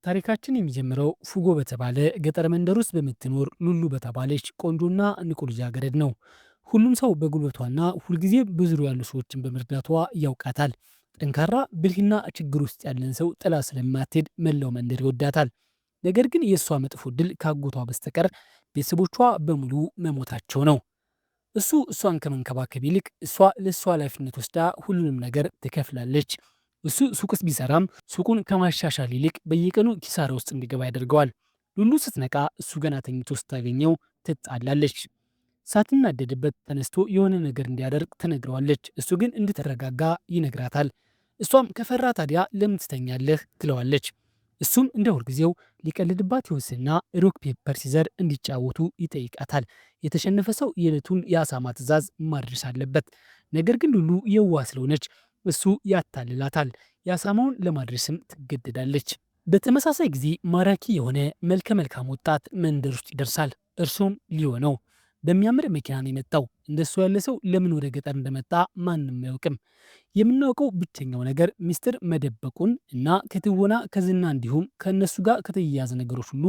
ታሪካችን የሚጀምረው ፉጎ በተባለ ገጠር መንደር ውስጥ በምትኖር ሉሉ በተባለች ቆንጆና ንቁ ልጃገረድ ነው። ሁሉም ሰው በጉልበቷና ሁልጊዜ በዙሪያው ያሉ ሰዎችን በመርዳቷ ያውቃታል። ጠንካራ፣ ብልህና ችግር ውስጥ ያለን ሰው ጥላ ስለማትሄድ መላው መንደር ይወዳታል። ነገር ግን የእሷ መጥፎ ድል ካጎቷ በስተቀር ቤተሰቦቿ በሙሉ መሞታቸው ነው። እሱ እሷን ከመንከባከብ ይልቅ እሷ ለእሷ ኃላፊነት ወስዳ ሁሉንም ነገር ትከፍላለች። እሱ ሱቅስ ቢሰራም ሱቁን ከማሻሻል ይልቅ በየቀኑ ኪሳራ ውስጥ እንዲገባ ያደርገዋል። ሉሉ ስትነቃ እሱ ገና ተኝቶ ስታገኘው ትጣላለች። ሳትናደድበት ተነስቶ የሆነ ነገር እንዲያደርግ ትነግረዋለች። እሱ ግን እንድትረጋጋ ይነግራታል። እሷም ከፈራ ታዲያ ለምን ትተኛለህ ትለዋለች። እሱም እንደ ሁልጊዜው ሊቀልድባት ይወስና ሮክ ፔፐር ሲዘር እንዲጫወቱ ይጠይቃታል። የተሸነፈ ሰው የዕለቱን የአሳማ ትዕዛዝ ማድረስ አለበት። ነገር ግን ሉሉ የዋህ ስለሆነች እሱ ያታልላታል። የአሳማውን ለማድረስም ትገደዳለች። በተመሳሳይ ጊዜ ማራኪ የሆነ መልከ መልካም ወጣት መንደር ውስጥ ይደርሳል። እርሱም ሊዮ ነው። በሚያምር መኪና ነው የመጣው። እንደሱ ያለ ሰው ለምን ወደ ገጠር እንደመጣ ማንም አያውቅም። የምናውቀው ብቸኛው ነገር ሚስጥር መደበቁን እና ከትወና ከዝና እንዲሁም ከእነሱ ጋር ከተያያዘ ነገሮች ሁሉ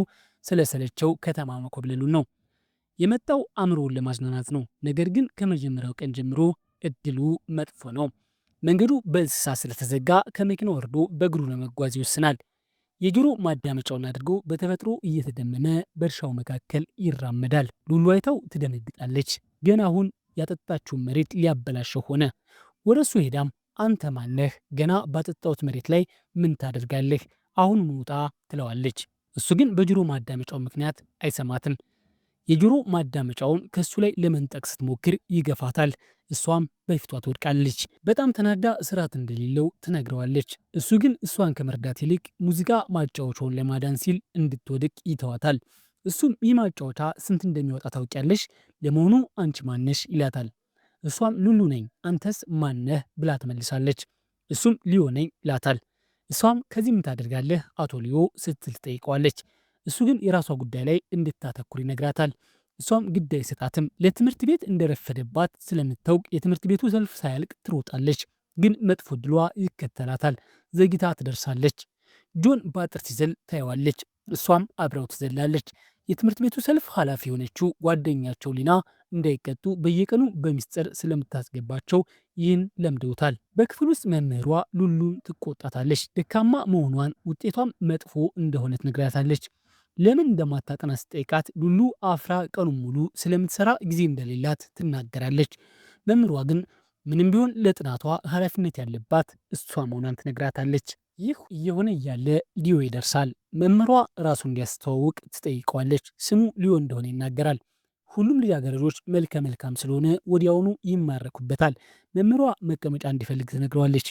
ስለሰለቸው ከተማ መኮብለሉን ነው። የመጣው አእምሮውን ለማዝናናት ነው። ነገር ግን ከመጀመሪያው ቀን ጀምሮ እድሉ መጥፎ ነው። መንገዱ በእንስሳ ስለተዘጋ ከመኪና ወርዶ በእግሩ ለመጓዝ ይወስናል። የጆሮ ማዳመጫውን አድርጎ በተፈጥሮ እየተደመመ በእርሻው መካከል ይራመዳል። ሉሉ አይታው ትደነግጣለች። ገና አሁን ያጠጣችውን መሬት ሊያበላሸው ሆነ። ወደ እሱ ሄዳም አንተ ማነህ? ገና ባጠጣሁት መሬት ላይ ምን ታደርጋለህ? አሁን ውጣ ትለዋለች። እሱ ግን በጆሮ ማዳመጫው ምክንያት አይሰማትም። የጆሮ ማዳመጫውን ከሱ ላይ ለመንጠቅ ስትሞክር ይገፋታል። እሷም በፊቷ ትወድቃለች። በጣም ተናዳ ስርዓት እንደሌለው ትነግረዋለች። እሱ ግን እሷን ከመርዳት ይልቅ ሙዚቃ ማጫወቻውን ለማዳን ሲል እንድትወድቅ ይተዋታል። እሱም ይህ ማጫወቻ ስንት እንደሚወጣ ታውቂያለሽ? ለመሆኑ አንቺ ማነሽ? ይላታል። እሷም ሉሉ ነኝ፣ አንተስ ማነህ? ብላ ትመልሳለች። እሱም ሊዮ ነኝ ይላታል። እሷም ከዚህ ምን ታደርጋለህ አቶ ሊዮ ስትል ትጠይቀዋለች። እሱ ግን የራሷ ጉዳይ ላይ እንድታተኩር ይነግራታል። እሷም ግድ አይሰጣትም። ለትምህርት ቤት እንደረፈደባት ስለምታውቅ የትምህርት ቤቱ ሰልፍ ሳያልቅ ትሮጣለች። ግን መጥፎ ድሏ ይከተላታል። ዘግይታ ትደርሳለች። ጆን በአጥር ሲዘል ታየዋለች። እሷም አብረው ትዘላለች። የትምህርት ቤቱ ሰልፍ ኃላፊ የሆነችው ጓደኛቸው ሊና እንዳይቀጡ በየቀኑ በሚስጥር ስለምታስገባቸው ይህን ለምደውታል። በክፍል ውስጥ መምህሯ ሉሉን ትቆጣታለች። ደካማ መሆኗን ውጤቷም መጥፎ እንደሆነ ትነግራታለች። ለምን እንደማታጠና ስጠይቃት ሉሉ አፍራ ቀኑን ሙሉ ስለምትሰራ ጊዜ እንደሌላት ትናገራለች። መምህሯ ግን ምንም ቢሆን ለጥናቷ ኃላፊነት ያለባት እሷ መሆኗን ትነግራታለች። ይህ እየሆነ እያለ ሊዮ ይደርሳል። መምህሯ ራሱ እንዲያስተዋውቅ ትጠይቀዋለች። ስሙ ሊዮ እንደሆነ ይናገራል። ሁሉም ልጃገረዶች መልከ መልካም ስለሆነ ወዲያውኑ ይማረኩበታል። መምህሯ መቀመጫ እንዲፈልግ ትነግረዋለች።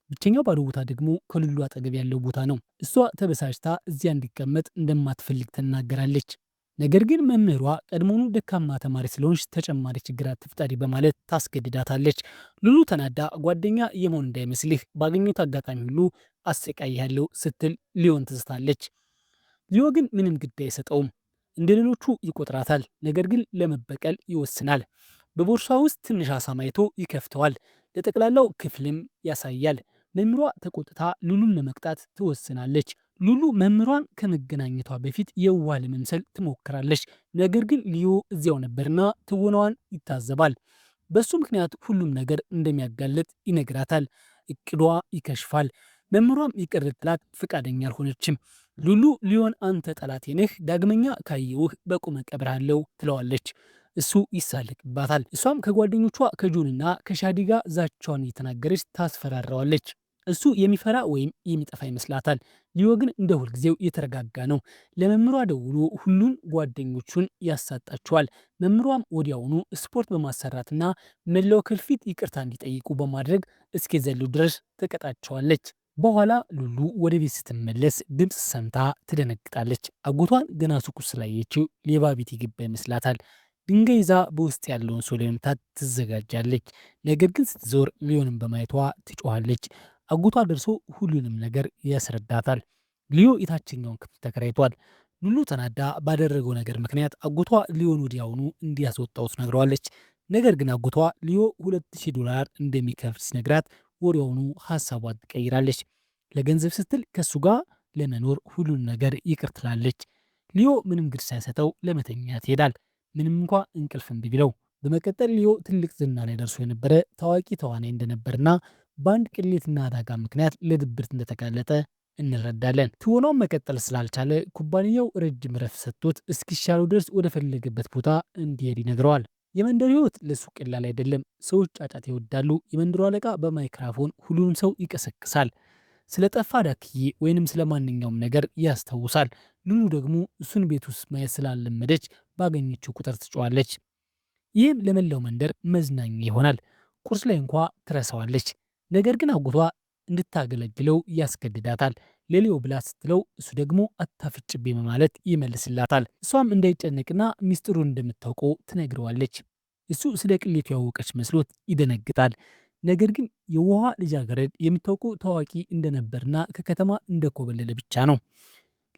ብቸኛው ባዶ ቦታ ደግሞ ከሉሉ አጠገብ ያለው ቦታ ነው። እሷ ተበሳጭታ እዚያ እንዲቀመጥ እንደማትፈልግ ትናገራለች። ነገር ግን መምህሯ ቀድሞውኑ ደካማ ተማሪ ስለሆንሽ ተጨማሪ ችግር አትፍጠሪ በማለት ታስገድዳታለች። ሉሉ ተናዳ ጓደኛ የመሆን እንዳይመስልህ ባገኘሁት አጋጣሚ ሁሉ አሰቃይሃለሁ ስትል ሊዮን ትዝታለች። ሊዮ ግን ምንም ግድ አይሰጠውም። እንደ ሌሎቹ ይቆጥራታል። ነገር ግን ለመበቀል ይወስናል። በቦርሷ ውስጥ ትንሽ አሳማ አይቶ ይከፍተዋል። ለጠቅላላው ክፍልም ያሳያል። መምህሯ ተቆጥታ ሉሉን ለመቅጣት ትወስናለች። ሉሉ መምህሯን ከመገናኘቷ በፊት የዋህ ለመምሰል ትሞክራለች። ነገር ግን ሊዮ እዚያው ነበርና ትወናዋን ይታዘባል። በሱ ምክንያት ሁሉም ነገር እንደሚያጋለጥ ይነግራታል። እቅዷ ይከሽፋል። መምህሯም ይቅር ልትላት ፈቃደኛ አልሆነችም። ሉሉ ሊዮን አንተ ጠላቴ ነህ፣ ዳግመኛ ካየውህ በቁመ ቀብርሃለሁ ትለዋለች። እሱ ይሳለቅባታል። እሷም ከጓደኞቿ ከጆንና ከሻዲ ጋር ዛቻዋን እየተናገረች ታስፈራረዋለች። እሱ የሚፈራ ወይም የሚጠፋ ይመስላታል። ሊዮ ግን እንደ ሁልጊዜው የተረጋጋ ነው። ለመምህሯ ደውሎ ሁሉን ጓደኞቹን ያሳጣቸዋል። መምህሯም ወዲያውኑ ስፖርት በማሰራትና መላው ክፍል ፊት ይቅርታ እንዲጠይቁ በማድረግ እስኪዘሉ ድረስ ተቀጣቸዋለች። በኋላ ሉሉ ወደ ቤት ስትመለስ ድምፅ ሰምታ ትደነግጣለች። አጎቷን ገና ሱቁ ስላየችው ሌባ ቤት የገባ ይመስላታል። ድንጋይ ይዛ በውስጥ ያለውን ሰው ለመምታት ትዘጋጃለች። ነገር ግን ስትዞር ሊዮንን በማየቷ ትጮኻለች። አጎቷ ደርሶ ሁሉንም ነገር ያስረዳታል። ሊዮ የታችኛውን ክፍል ተከራይቷል። ሉሉ ተናዳ ባደረገው ነገር ምክንያት አጎቷ ሊዮን ወዲያውኑ እንዲያስወጣው ትነግረዋለች። ነገር ግን አጎቷ ሊዮ $2000 እንደሚከፍል ሲነግራት ወዲያውኑ ሀሳቧን ትቀይራለች። ለገንዘብ ስትል ከሱ ጋር ለመኖር ሁሉን ነገር ይቅር ትላለች። ሊዮ ምንም ግድ ሳይሰጠው ለመተኛት ይሄዳል፣ ምንም እንኳ እንቅልፍ እምቢ ቢለው። በመቀጠል ሊዮ ትልቅ ዝና ላይ ደርሶ የነበረ ታዋቂ ተዋናይ እንደነበርና በአንድ ቅሌትና አደጋ ምክንያት ለድብርት እንደተጋለጠ እንረዳለን። ትወናውን መቀጠል ስላልቻለ ኩባንያው ረጅም ረፍት ሰጥቶት እስኪሻለው ድረስ ወደ ፈለገበት ቦታ እንዲሄድ ይነግረዋል። የመንደር ህይወት ለሱ ቀላል አይደለም። ሰዎች ጫጫታ ይወዳሉ። የመንደሩ አለቃ በማይክራፎን ሁሉንም ሰው ይቀሰቅሳል። ስለ ጠፋ ዳክዬ ወይንም ስለ ማንኛውም ነገር ያስታውሳል። ሉሉ ደግሞ እሱን ቤት ውስጥ ማየት ስላለመደች ባገኘችው ቁጥር ትጮዋለች። ይህም ለመላው መንደር መዝናኛ ይሆናል። ቁርስ ላይ እንኳ ትረሳዋለች። ነገር ግን አጎቷ እንድታገለግለው ያስገድዳታል። ለሊዮ ብላ ስትለው እሱ ደግሞ አታፍጭቤ በማለት ይመልስላታል። እሷም እንዳይጨነቅና ሚስጥሩን እንደምታውቀው ትነግረዋለች። እሱ ስለ ቅሌቱ ያወቀች መስሎት ይደነግጣል። ነገር ግን የውሃ ልጃገረድ የምታውቀው ታዋቂ እንደነበርና ከከተማ እንደኮበለለ ብቻ ነው።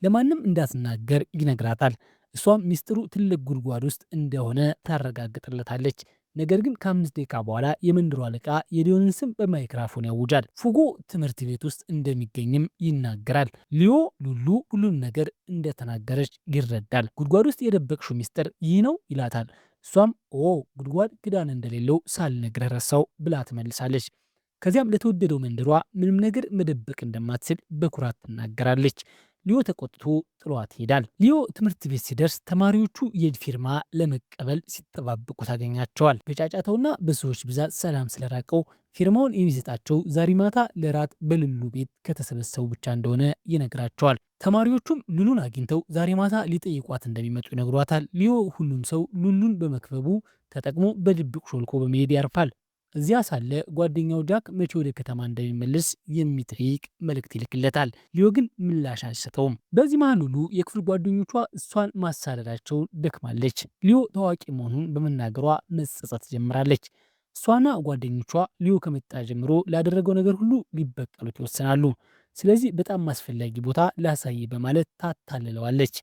ለማንም እንዳትናገር ይነግራታል። እሷም ሚስጥሩ ትልቅ ጉድጓድ ውስጥ እንደሆነ ታረጋግጥለታለች። ነገር ግን ከ5 ደቂቃ በኋላ የመንደሩ አለቃ የሊዮንን ስም በማይክራፎን ያውጃል። ፉጎ ትምህርት ቤት ውስጥ እንደሚገኝም ይናገራል። ሊዮ ሉሉ ሁሉን ነገር እንደተናገረች ይረዳል። ጉድጓድ ውስጥ የደበቅሽው ሚስጥር ይህ ነው ይላታል። እሷም ኦ ጉድጓድ ክዳን እንደሌለው ሳልነግረህ ረሳው ብላ ትመልሳለች። ከዚያም ለተወደደው መንደሯ ምንም ነገር መደበቅ እንደማትችል በኩራት ትናገራለች። ሊዮ ተቆጥቶ ጥሏት ይሄዳል። ሊዮ ትምህርት ቤት ሲደርስ ተማሪዎቹ የእጅ ፊርማ ለመቀበል ሲጠባበቁ ታገኛቸዋል። በጫጫታውና በሰዎች ብዛት ሰላም ስለራቀው ፊርማውን የሚሰጣቸው ዛሬ ማታ ለራት በሉሉ ቤት ከተሰበሰቡ ብቻ እንደሆነ ይነግራቸዋል። ተማሪዎቹም ሉሉን አግኝተው ዛሬ ማታ ሊጠይቋት እንደሚመጡ ይነግሯታል። ሊዮ ሁሉም ሰው ሉሉን በመክበቡ ተጠቅሞ በድብቅ ሾልኮ በመሄድ ያርፋል። እዚያ ሳለ ጓደኛው ጃክ መቼ ወደ ከተማ እንደሚመለስ የሚጠይቅ መልእክት ይልክለታል። ሊዮ ግን ምላሽ አይሰጠውም። በዚህ መሃል ሉሉ የክፍል ጓደኞቿ እሷን ማሳደዳቸውን ደክማለች። ሊዮ ታዋቂ መሆኑን በመናገሯ መጸጸት ጀምራለች። እሷና ጓደኞቿ ሊዮ ከመጣ ጀምሮ ላደረገው ነገር ሁሉ ሊበቀሉት ይወሰናሉ። ስለዚህ በጣም አስፈላጊ ቦታ ላሳይ በማለት ታታልለዋለች።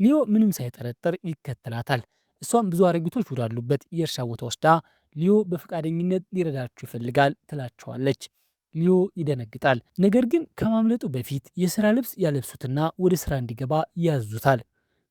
ሊዮ ምንም ሳይጠረጠር ይከተላታል። እሷም ብዙ አረጊቶች ወዳሉበት የእርሻ ቦታ ወስዳ ሊዮ በፈቃደኝነት ሊረዳቸው ይፈልጋል ትላቸዋለች። ሊዮ ይደነግጣል። ነገር ግን ከማምለጡ በፊት የስራ ልብስ ያለብሱትና ወደ ስራ እንዲገባ ያዙታል።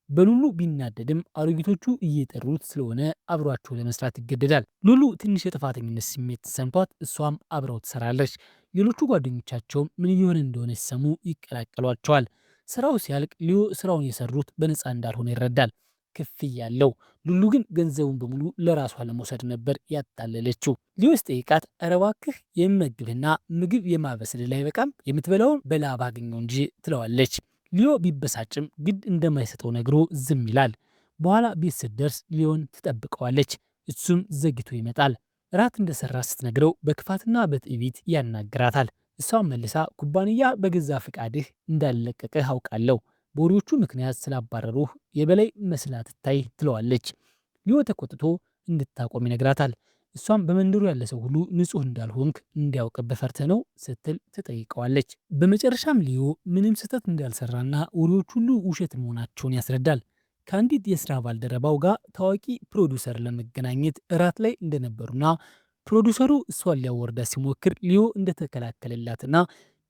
በሉሉ ቢናደድም አሮጊቶቹ እየጠሩት ስለሆነ አብሯቸው ለመስራት ይገደዳል። ሉሉ ትንሽ የጥፋተኝነት ስሜት ተሰምቷት እሷም አብረው ትሰራለች። ሌሎቹ ጓደኞቻቸውም ምን እየሆነ እንደሆነ ሲሰሙ ይቀላቀሏቸዋል። ስራው ሲያልቅ ሊዮ ስራውን የሰሩት በነፃ እንዳልሆነ ይረዳል። ክፍያ አለው። ሉሉ ግን ገንዘቡን በሙሉ ለራሷ ለመውሰድ ነበር ያታለለችው። ሊዮ ሲጠይቃት ኧረ እባክህ የሚመግብህና ምግብ የማበስልህ ላይ በቃም የምትበላውን በላብ አገኘው እንጂ ትለዋለች። ሊዮ ቢበሳጭም ግድ እንደማይሰጠው ነግሮ ዝም ይላል። በኋላ ቤት ስትደርስ ሊዮን ትጠብቀዋለች። እሱም ዘግቶ ይመጣል። ራት እንደሰራ ስትነግረው በክፋትና በትዕቢት ያናግራታል። እሷም መልሳ ኩባንያ በገዛ ፈቃድህ እንዳለቀቀህ አውቃለሁ፣ በወሬዎቹ ምክንያት ስላባረሩህ የበላይ መስላ ትታይ ትለዋለች። ሊዮ ተቆጥቶ እንድታቆም ይነግራታል። እሷም በመንደሩ ያለ ሰው ሁሉ ንጹህ እንዳልሆንክ እንዲያውቅብህ ፈርተህ ነው ስትል ትጠይቀዋለች። በመጨረሻም ሊዮ ምንም ስህተት እንዳልሰራና ወሬዎች ሁሉ ውሸት መሆናቸውን ያስረዳል። ከአንዲት የስራ ባልደረባው ጋር ታዋቂ ፕሮዲውሰር ለመገናኘት እራት ላይ እንደነበሩና ፕሮዲውሰሩ እሷን ሊያወርዳት ሲሞክር ሊዮ እንደተከላከለላትና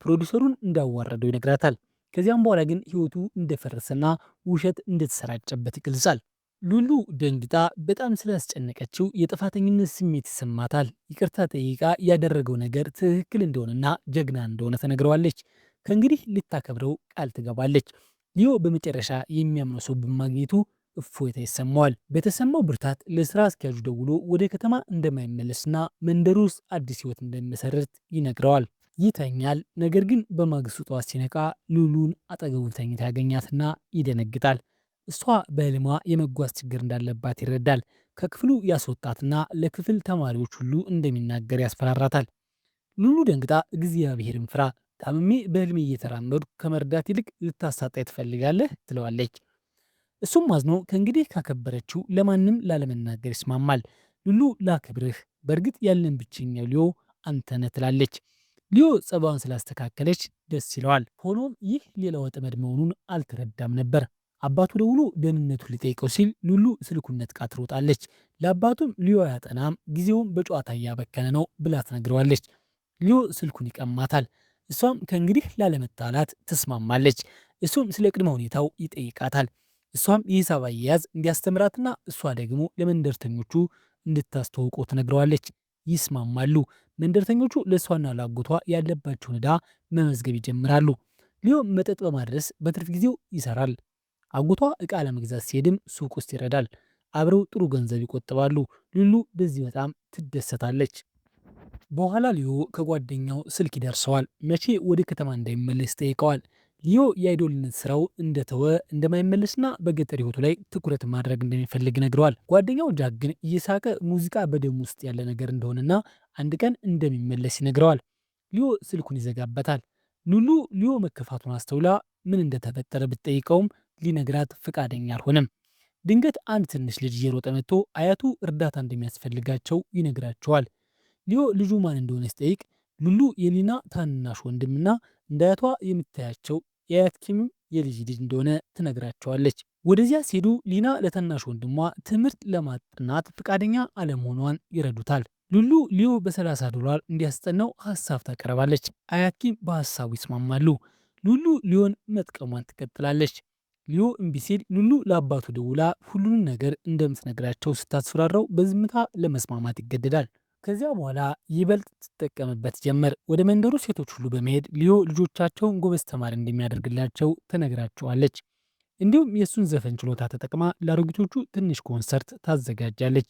ፕሮዲውሰሩን እንዳዋረደው ይነግራታል። ከዚያም በኋላ ግን ህይወቱ እንደፈረሰና ውሸት እንደተሰራጨበት ይገልጻል። ሉሉ ደንግጣ በጣም ስላስጨነቀችው የጥፋተኝነት ስሜት ይሰማታል። ይቅርታ ጠይቃ ያደረገው ነገር ትክክል እንደሆነና ጀግና እንደሆነ ተነግረዋለች። ከእንግዲህ ልታከብረው ቃል ትገባለች። ሊዮ በመጨረሻ የሚያምነው ሰው በማግኘቱ እፎይታ ይሰማዋል። በተሰማው ብርታት ለስራ አስኪያጁ ደውሎ ወደ ከተማ እንደማይመለስና መንደሩ ውስጥ አዲስ ህይወት እንደሚመሰርት ይነግረዋል። ይተኛል። ነገር ግን በማግስቱ ጠዋት ሲነቃ ሉሉን አጠገቡ ተኝታ ያገኛትና ይደነግጣል። እሷ በህልሟ የመጓዝ ችግር እንዳለባት ይረዳል። ከክፍሉ ያስወጣትና ለክፍል ተማሪዎች ሁሉ እንደሚናገር ያስፈራራታል። ሉሉ ደንግጣ እግዚአብሔርን ፍራ፣ ታምሜ በህልሜ እየተራመዱ ከመርዳት ይልቅ ልታሳጣኝ ትፈልጋለህ ትለዋለች። እሱም አዝኖ ከእንግዲህ ካከበረችው ለማንም ላለመናገር ይስማማል። ሉሉ ላክብርህ፣ በእርግጥ ያለን ብቸኛው ሊዮ አንተነህ ትላለች። ሊዮ ጸባውን ስላስተካከለች ደስ ይለዋል። ሆኖም ይህ ሌላ ወጥመድ መሆኑን አልተረዳም ነበር። አባቱ ደውሎ ደህንነቱን ሊጠይቀው ሲል ሉሉ ስልኩን ነጥቃ ትሮጣለች። ለአባቱም ሊዮ አያጠናም፣ ጊዜውን በጨዋታ እያበከነ ነው ብላ ትነግረዋለች። ሊዮ ስልኩን ይቀማታል። እሷም ከእንግዲህ ላለመጣላት ተስማማለች። እሱም ስለ ቅድመ ሁኔታው ይጠይቃታል። እሷም የሂሳብ አያያዝ እንዲያስተምራትና እሷ ደግሞ ለመንደርተኞቹ እንድታስተዋውቀው ትነግረዋለች። ይስማማሉ። መንደርተኞቹ ለእሷና ላጎቷ ያለባቸውን ዕዳ መመዝገብ ይጀምራሉ። ሊዮ መጠጥ በማድረስ በትርፍ ጊዜው ይሰራል። አጎቷ ዕቃ ለመግዛት ሲሄድም ሱቅ ውስጥ ይረዳል። አብረው ጥሩ ገንዘብ ይቆጥባሉ። ሉሉ በዚህ በጣም ትደሰታለች። በኋላ ሊዮ ከጓደኛው ስልክ ይደርሰዋል። መቼ ወደ ከተማ እንዳይመለስ ጠይቀዋል። ሊዮ የአይዶልነት ስራው እንደተወ እንደማይመለስና በገጠር ህይወቱ ላይ ትኩረት ማድረግ እንደሚፈልግ ነግረዋል። ጓደኛው ጃክ ግን እየሳቀ ሙዚቃ በደም ውስጥ ያለ ነገር እንደሆነና አንድ ቀን እንደሚመለስ ይነግረዋል። ሊዮ ስልኩን ይዘጋበታል። ሉሉ ሊዮ መከፋቱን አስተውላ ምን እንደተፈጠረ ብትጠይቀውም ሊነግራት ፈቃደኛ አልሆነም። ድንገት አንድ ትንሽ ልጅ እየሮጠ መጥቶ አያቱ እርዳታ እንደሚያስፈልጋቸው ይነግራቸዋል። ሊዮ ልጁ ማን እንደሆነ ሲጠይቅ ሉሉ የሊና ታናሽ ወንድምና እንደ አያቷ የምታያቸው የአያት ኪምም የልጅ ልጅ እንደሆነ ትነግራቸዋለች። ወደዚያ ሲሄዱ ሊና ለታናሽ ወንድሟ ትምህርት ለማጥናት ፈቃደኛ አለመሆኗን ይረዱታል። ሉሉ ሊዮ በ30 ዶላር እንዲያስጠናው ሀሳብ ታቀርባለች። አያት ኪም በሀሳቡ ይስማማሉ። ሉሉ ሊዮን መጥቀሟን ትቀጥላለች። ሊዮ እምቢ ሲል ሉሉ ለአባቱ ደውላ ሁሉንም ነገር እንደምትነግራቸው ስታስፈራራው በዝምታ ለመስማማት ይገደዳል። ከዚያ በኋላ ይበልጥ ትጠቀምበት ጀመር። ወደ መንደሩ ሴቶች ሁሉ በመሄድ ሊዮ ልጆቻቸውን ጎበዝ ተማሪ እንደሚያደርግላቸው ትነግራቸዋለች። እንዲሁም የእሱን ዘፈን ችሎታ ተጠቅማ ለአሮጊቶቹ ትንሽ ኮንሰርት ታዘጋጃለች።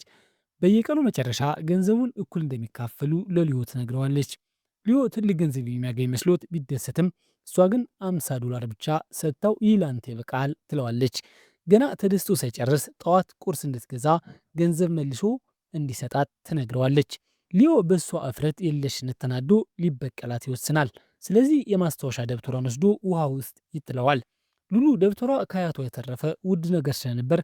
በየቀኑ መጨረሻ ገንዘቡን እኩል እንደሚካፈሉ ለሊዮ ትነግረዋለች። ሊዮ ትልቅ ገንዘብ የሚያገኝ መስሎት ቢደሰትም እሷ ግን 50 ዶላር ብቻ ሰጥታው ይህ ላንተ ይበቃል ትለዋለች። ገና ተደስቶ ሳይጨርስ ጠዋት ቁርስ እንድትገዛ ገንዘብ መልሶ እንዲሰጣት ትነግረዋለች። ሊዮ በእሷ እፍረት የለሽነት ተናዶ ሊበቀላት ይወስናል። ስለዚህ የማስታወሻ ደብተሯን ወስዶ ውሃ ውስጥ ይጥለዋል። ሉሉ ደብተሯ ከአያቷ የተረፈ ውድ ነገር ስለነበር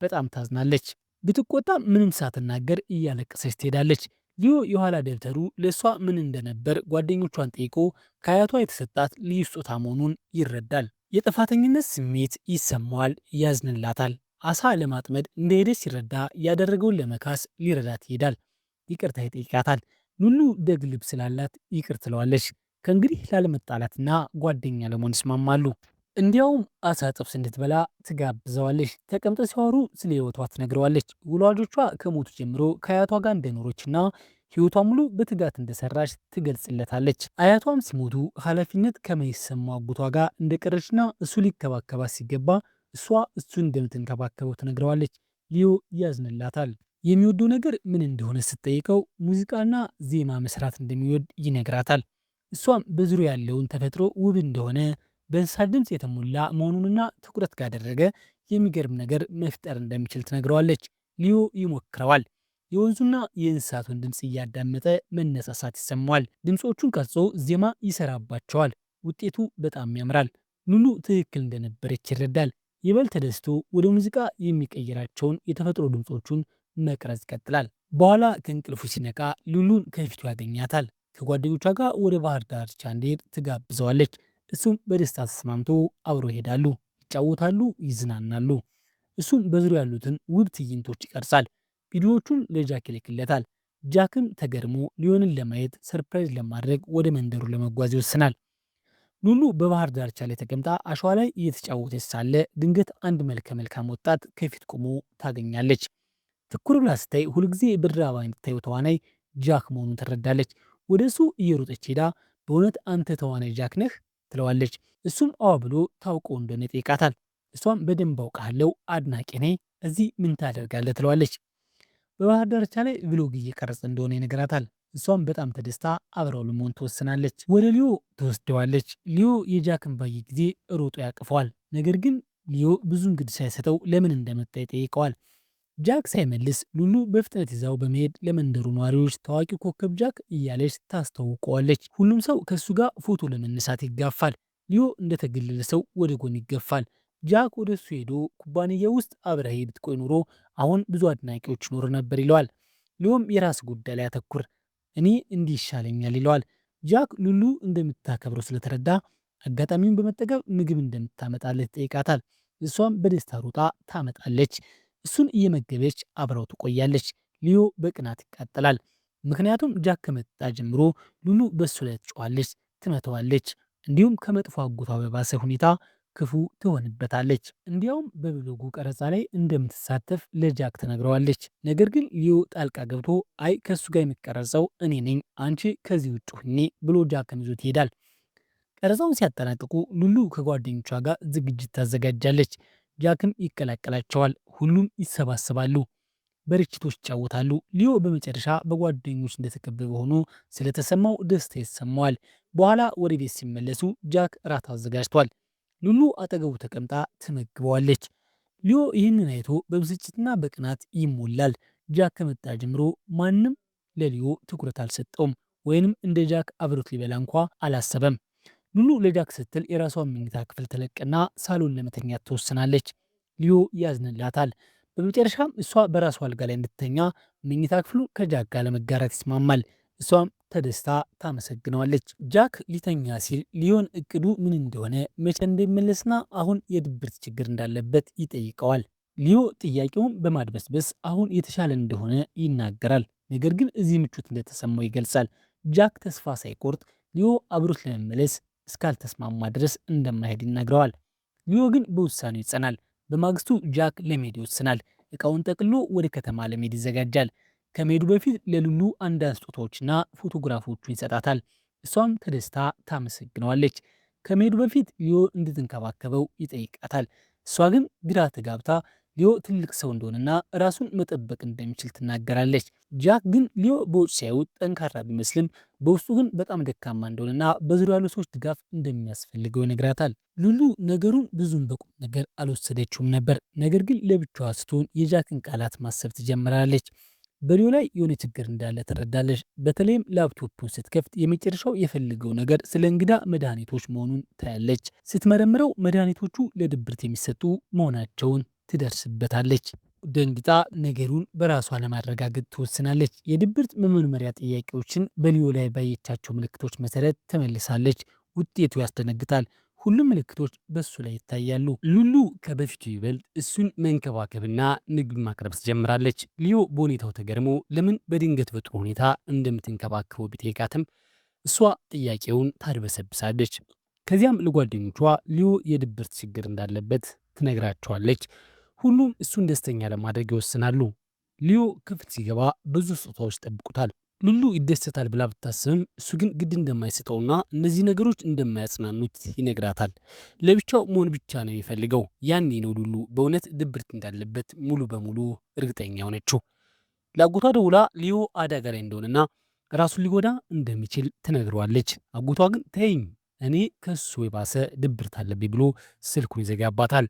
በጣም ታዝናለች። ብትቆጣ ምንም ሳትናገር እያለቀሰች ትሄዳለች። ሊዮ የኋላ ደብተሩ ለእሷ ምን እንደነበር ጓደኞቿን ጠይቆ ከአያቷ የተሰጣት ልዩ ስጦታ መሆኑን ይረዳል። የጥፋተኝነት ስሜት ይሰማዋል፣ ያዝንላታል። አሳ ለማጥመድ እንደሄደች ሲረዳ ያደረገውን ለመካስ ሊረዳት ይሄዳል። ይቅርታ ይጠይቃታል። ሉሉ ደግ ልብ ስላላት ይቅር ትለዋለች። ከእንግዲህ ላለመጣላትና ጓደኛ ለመሆን ይስማማሉ። እንዲያውም አሳ ጥብስ እንድትበላ ትጋብዘዋለች። ተቀምጠው ሲያወሩ ስለ ህይወቷ ትነግረዋለች። ወላጆቿ ከሞቱ ጀምሮ ከአያቷ ጋር እንደኖረችና ህይወቷ ሙሉ በትጋት እንደሰራች ትገልጽለታለች። አያቷም ሲሞቱ ኃላፊነት ከማይሰማው አጎቷ ጋር እንደቀረችና እሱ ሊከባከባት ሲገባ እሷ እሱን እንደምትንከባከበው ትነግረዋለች። ሊዮ ያዝንላታል። የሚወደው ነገር ምን እንደሆነ ስትጠይቀው ሙዚቃና ዜማ መስራት እንደሚወድ ይነግራታል። እሷም በዙሪያ ያለውን ተፈጥሮ ውብ እንደሆነ በእንስሳት ድምፅ የተሞላ መሆኑንና ትኩረት ካደረገ የሚገርም ነገር መፍጠር እንደሚችል ትነግረዋለች። ሊዮ ይሞክረዋል። የወንዙና የእንስሳቱን ድምፅ እያዳመጠ መነሳሳት ይሰማዋል። ድምፆቹን ቀርጾ ዜማ ይሰራባቸዋል። ውጤቱ በጣም ያምራል። ሉሉ ትክክል እንደነበረች ይረዳል። ይበልጥ ተደስቶ ወደ ሙዚቃ የሚቀይራቸውን የተፈጥሮ ድምፆቹን መቅረጽ ይቀጥላል። በኋላ ከእንቅልፉ ሲነቃ ሉሉን ከፊቱ ያገኛታል። ከጓደኞቿ ጋር ወደ ባህር ዳርቻ እንዲሄድ ትጋብዘዋለች። እሱም በደስታ ተስማምቶ አብሮ ይሄዳሉ፣ ይጫወታሉ፣ ይዝናናሉ። እሱም በዙሪያ ያሉትን ውብ ትዕይንቶች ይቀርጻል። ቪዲዮዎቹን ለጃክ ይልክለታል። ጃክም ተገርሞ ሊዮንን ለማየት ሰርፕራይዝ ለማድረግ ወደ መንደሩ ለመጓዝ ይወስናል። ሉሉ በባህር ዳርቻ ላይ ተቀምጣ አሸዋ ላይ እየተጫወተች ሳለ ድንገት አንድ መልከ መልካም ወጣት ከፊት ቆሞ ታገኛለች። ትኩር ብላ ስታይ ሁልጊዜ በድራማ የምታየው ተዋናይ ጃክ መሆኑን ትረዳለች። ወደ እሱ እየሮጠች ሄዳ በእውነት አንተ ተዋናይ ጃክ ነህ ትለዋለች። እሱም አዎ ብሎ ታውቀው እንደሆነ ይጠይቃታል። እሷም በደንብ አውቃለሁ፣ አድናቂ ነኝ፣ እዚህ ምን ታደርጋለህ ትለዋለች። በባህር ዳርቻ ላይ ቭሎግ እየቀረጸ እንደሆነ ይነግራታል። እሷም በጣም ተደስታ አብረው ለመሆን ትወስናለች። ወደ ሊዮ ትወስደዋለች። ሊዮ የጃክን ባየ ጊዜ ሮጦ ያቅፈዋል። ነገር ግን ሊዮ ብዙ እንግድ ሳይሰጠው ለምን እንደመጣ ይጠይቀዋል። ጃክ ሳይመልስ ሉሉ በፍጥነት ይዛው በመሄድ ለመንደሩ ነዋሪዎች ታዋቂው ኮከብ ጃክ እያለች ታስተዋውቀዋለች። ሁሉም ሰው ከእሱ ጋር ፎቶ ለመነሳት ይጋፋል። ሊዮ እንደተገለለ ሰው ወደ ጎን ይገፋል። ጃክ ወደ እሱ ሄዶ ኩባንያ ውስጥ አብረህ ብትቆይ ኖሮ አሁን ብዙ አድናቂዎች ኖር ነበር ይለዋል። ሊዮም የራስ ጉዳይ ላይ ያተኩር፣ እኔ እንዲህ ይሻለኛል ይለዋል። ጃክ ሉሉ እንደምታከብረው ስለተረዳ አጋጣሚውን በመጠቀም ምግብ እንደምታመጣለት ይጠይቃታል። እሷም በደስታ ሩጣ ታመጣለች። እሱን እየመገበች አብረው ትቆያለች። ሊዮ በቅናት ይቃጠላል። ምክንያቱም ጃክ ከመጣ ጀምሮ ሉሉ በእሱ ላይ ትጮኻለች፣ ትመተዋለች። እንዲሁም ከመጥፎ አጎቷ በባሰ ሁኔታ ክፉ ትሆንበታለች። እንዲያውም በብሎጉ ቀረጻ ላይ እንደምትሳተፍ ለጃክ ትነግረዋለች። ነገር ግን ሊዮ ጣልቃ ገብቶ አይ ከሱ ጋር የሚቀረጸው እኔ ነኝ፣ አንቺ ከዚህ ውጭ ሁኚ ብሎ ጃክን ይዞት ይሄዳል። ቀረጻውን ሲያጠናቅቁ ሉሉ ከጓደኞቿ ጋር ዝግጅት ታዘጋጃለች። ጃክም ይቀላቀላቸዋል። ሁሉም ይሰባሰባሉ፣ በርችቶች ይጫወታሉ። ሊዮ በመጨረሻ በጓደኞች እንደተከበበ ሆኖ ስለተሰማው ደስታ ይሰማዋል። በኋላ ወደ ቤት ሲመለሱ ጃክ እራት አዘጋጅቷል። ሉሉ አጠገቡ ተቀምጣ ትመግበዋለች። ሊዮ ይህንን አይቶ በብስጭትና በቅናት ይሞላል። ጃክ ከመጣ ጀምሮ ማንም ለሊዮ ትኩረት አልሰጠውም፣ ወይንም እንደ ጃክ አብሮት ሊበላ እንኳ አላሰበም። ሉሉ ለጃክ ስትል የራሷን መኝታ ክፍል ተለቅና ሳሎን ለመተኛት ትወስናለች። ሊዮ ያዝንላታል። በመጨረሻም እሷ በራሷ አልጋ ላይ እንድትተኛ መኝታ ክፍሉ ከጃክ ጋር ለመጋራት ይስማማል። እሷም ተደስታ ታመሰግነዋለች። ጃክ ሊተኛ ሲል ሊዮን እቅዱ ምን እንደሆነ መቼ እንደሚመለስና አሁን የድብርት ችግር እንዳለበት ይጠይቀዋል። ሊዮ ጥያቄውን በማድበስበስ አሁን የተሻለ እንደሆነ ይናገራል። ነገር ግን እዚህ ምቾት እንደተሰማው ይገልጻል። ጃክ ተስፋ ሳይቆርጥ ሊዮ አብሮት ለመመለስ እስካልተስማማ ድረስ እንደማይሄድ ይነግረዋል። ሊዮ ግን በውሳኔው ይጸናል። በማግስቱ ጃክ ለመሄድ ይወስናል። እቃውን ጠቅሎ ወደ ከተማ ለመሄድ ይዘጋጃል። ከመሄዱ በፊት ለሉሉ አንዳንድ ስጦታዎችና ፎቶግራፎቹን ይሰጣታል። እሷም ተደስታ ታመሰግነዋለች። ከመሄዱ በፊት ሊዮ እንድትንከባከበው ይጠይቃታል። እሷ ግን ግራ ተጋብታ ሊዮ ትልቅ ሰው እንደሆነና ራሱን መጠበቅ እንደሚችል ትናገራለች። ጃክ ግን ሊዮ በውጭ ሲያዩት ጠንካራ ቢመስልም በውስጡ ግን በጣም ደካማ እንደሆነና በዙሪያ ያሉ ሰዎች ድጋፍ እንደሚያስፈልገው ይነግራታል። ሉሉ ነገሩን ብዙም በቁም ነገር አልወሰደችውም ነበር። ነገር ግን ለብቻዋ ስትሆን የጃክን ቃላት ማሰብ ትጀምራለች። በሊዮ ላይ የሆነ ችግር እንዳለ ትረዳለች። በተለይም ላፕቶፑን ስትከፍት የመጨረሻው የፈልገው ነገር ስለ እንግዳ መድኃኒቶች መሆኑን ታያለች። ስትመረምረው መድኃኒቶቹ ለድብርት የሚሰጡ መሆናቸውን ትደርስበታለች። ደንግጣ ነገሩን በራሷ ለማረጋገጥ ትወስናለች። የድብርት መመርመሪያ ጥያቄዎችን በሊዮ ላይ ባየቻቸው ምልክቶች መሰረት ተመልሳለች። ውጤቱ ያስደነግጣል። ሁሉም ምልክቶች በሱ ላይ ይታያሉ። ሉሉ ከበፊቱ ይበልጥ እሱን መንከባከብና ምግብ ማቅረብ ትጀምራለች። ሊዮ በሁኔታው ተገርሞ ለምን በድንገት በጥሩ ሁኔታ እንደምትንከባከበው ቢጠይቃትም እሷ ጥያቄውን ታድበሰብሳለች። ከዚያም ለጓደኞቿ ሊዮ የድብርት ችግር እንዳለበት ትነግራቸዋለች። ሁሉም እሱን ደስተኛ ለማድረግ ይወስናሉ። ሊዮ ክፍል ሲገባ ብዙ ስጦታዎች ይጠብቁታል። ሉሉ ይደሰታል ብላ ብታስብም እሱ ግን ግድ እንደማይሰጠውና እነዚህ ነገሮች እንደማያጽናኑት ይነግራታል። ለብቻው መሆን ብቻ ነው የሚፈልገው። ያኔ ነው ሉሉ በእውነት ድብርት እንዳለበት ሙሉ በሙሉ እርግጠኛ ሆነችው። ለአጎቷ ደውላ ሊዮ አደጋ ላይ እንደሆነና ራሱን ሊጎዳ እንደሚችል ትነግረዋለች። አጎቷ ግን ተይኝ፣ እኔ ከሱ የባሰ ድብርት አለብኝ ብሎ ስልኩን ይዘጋባታል።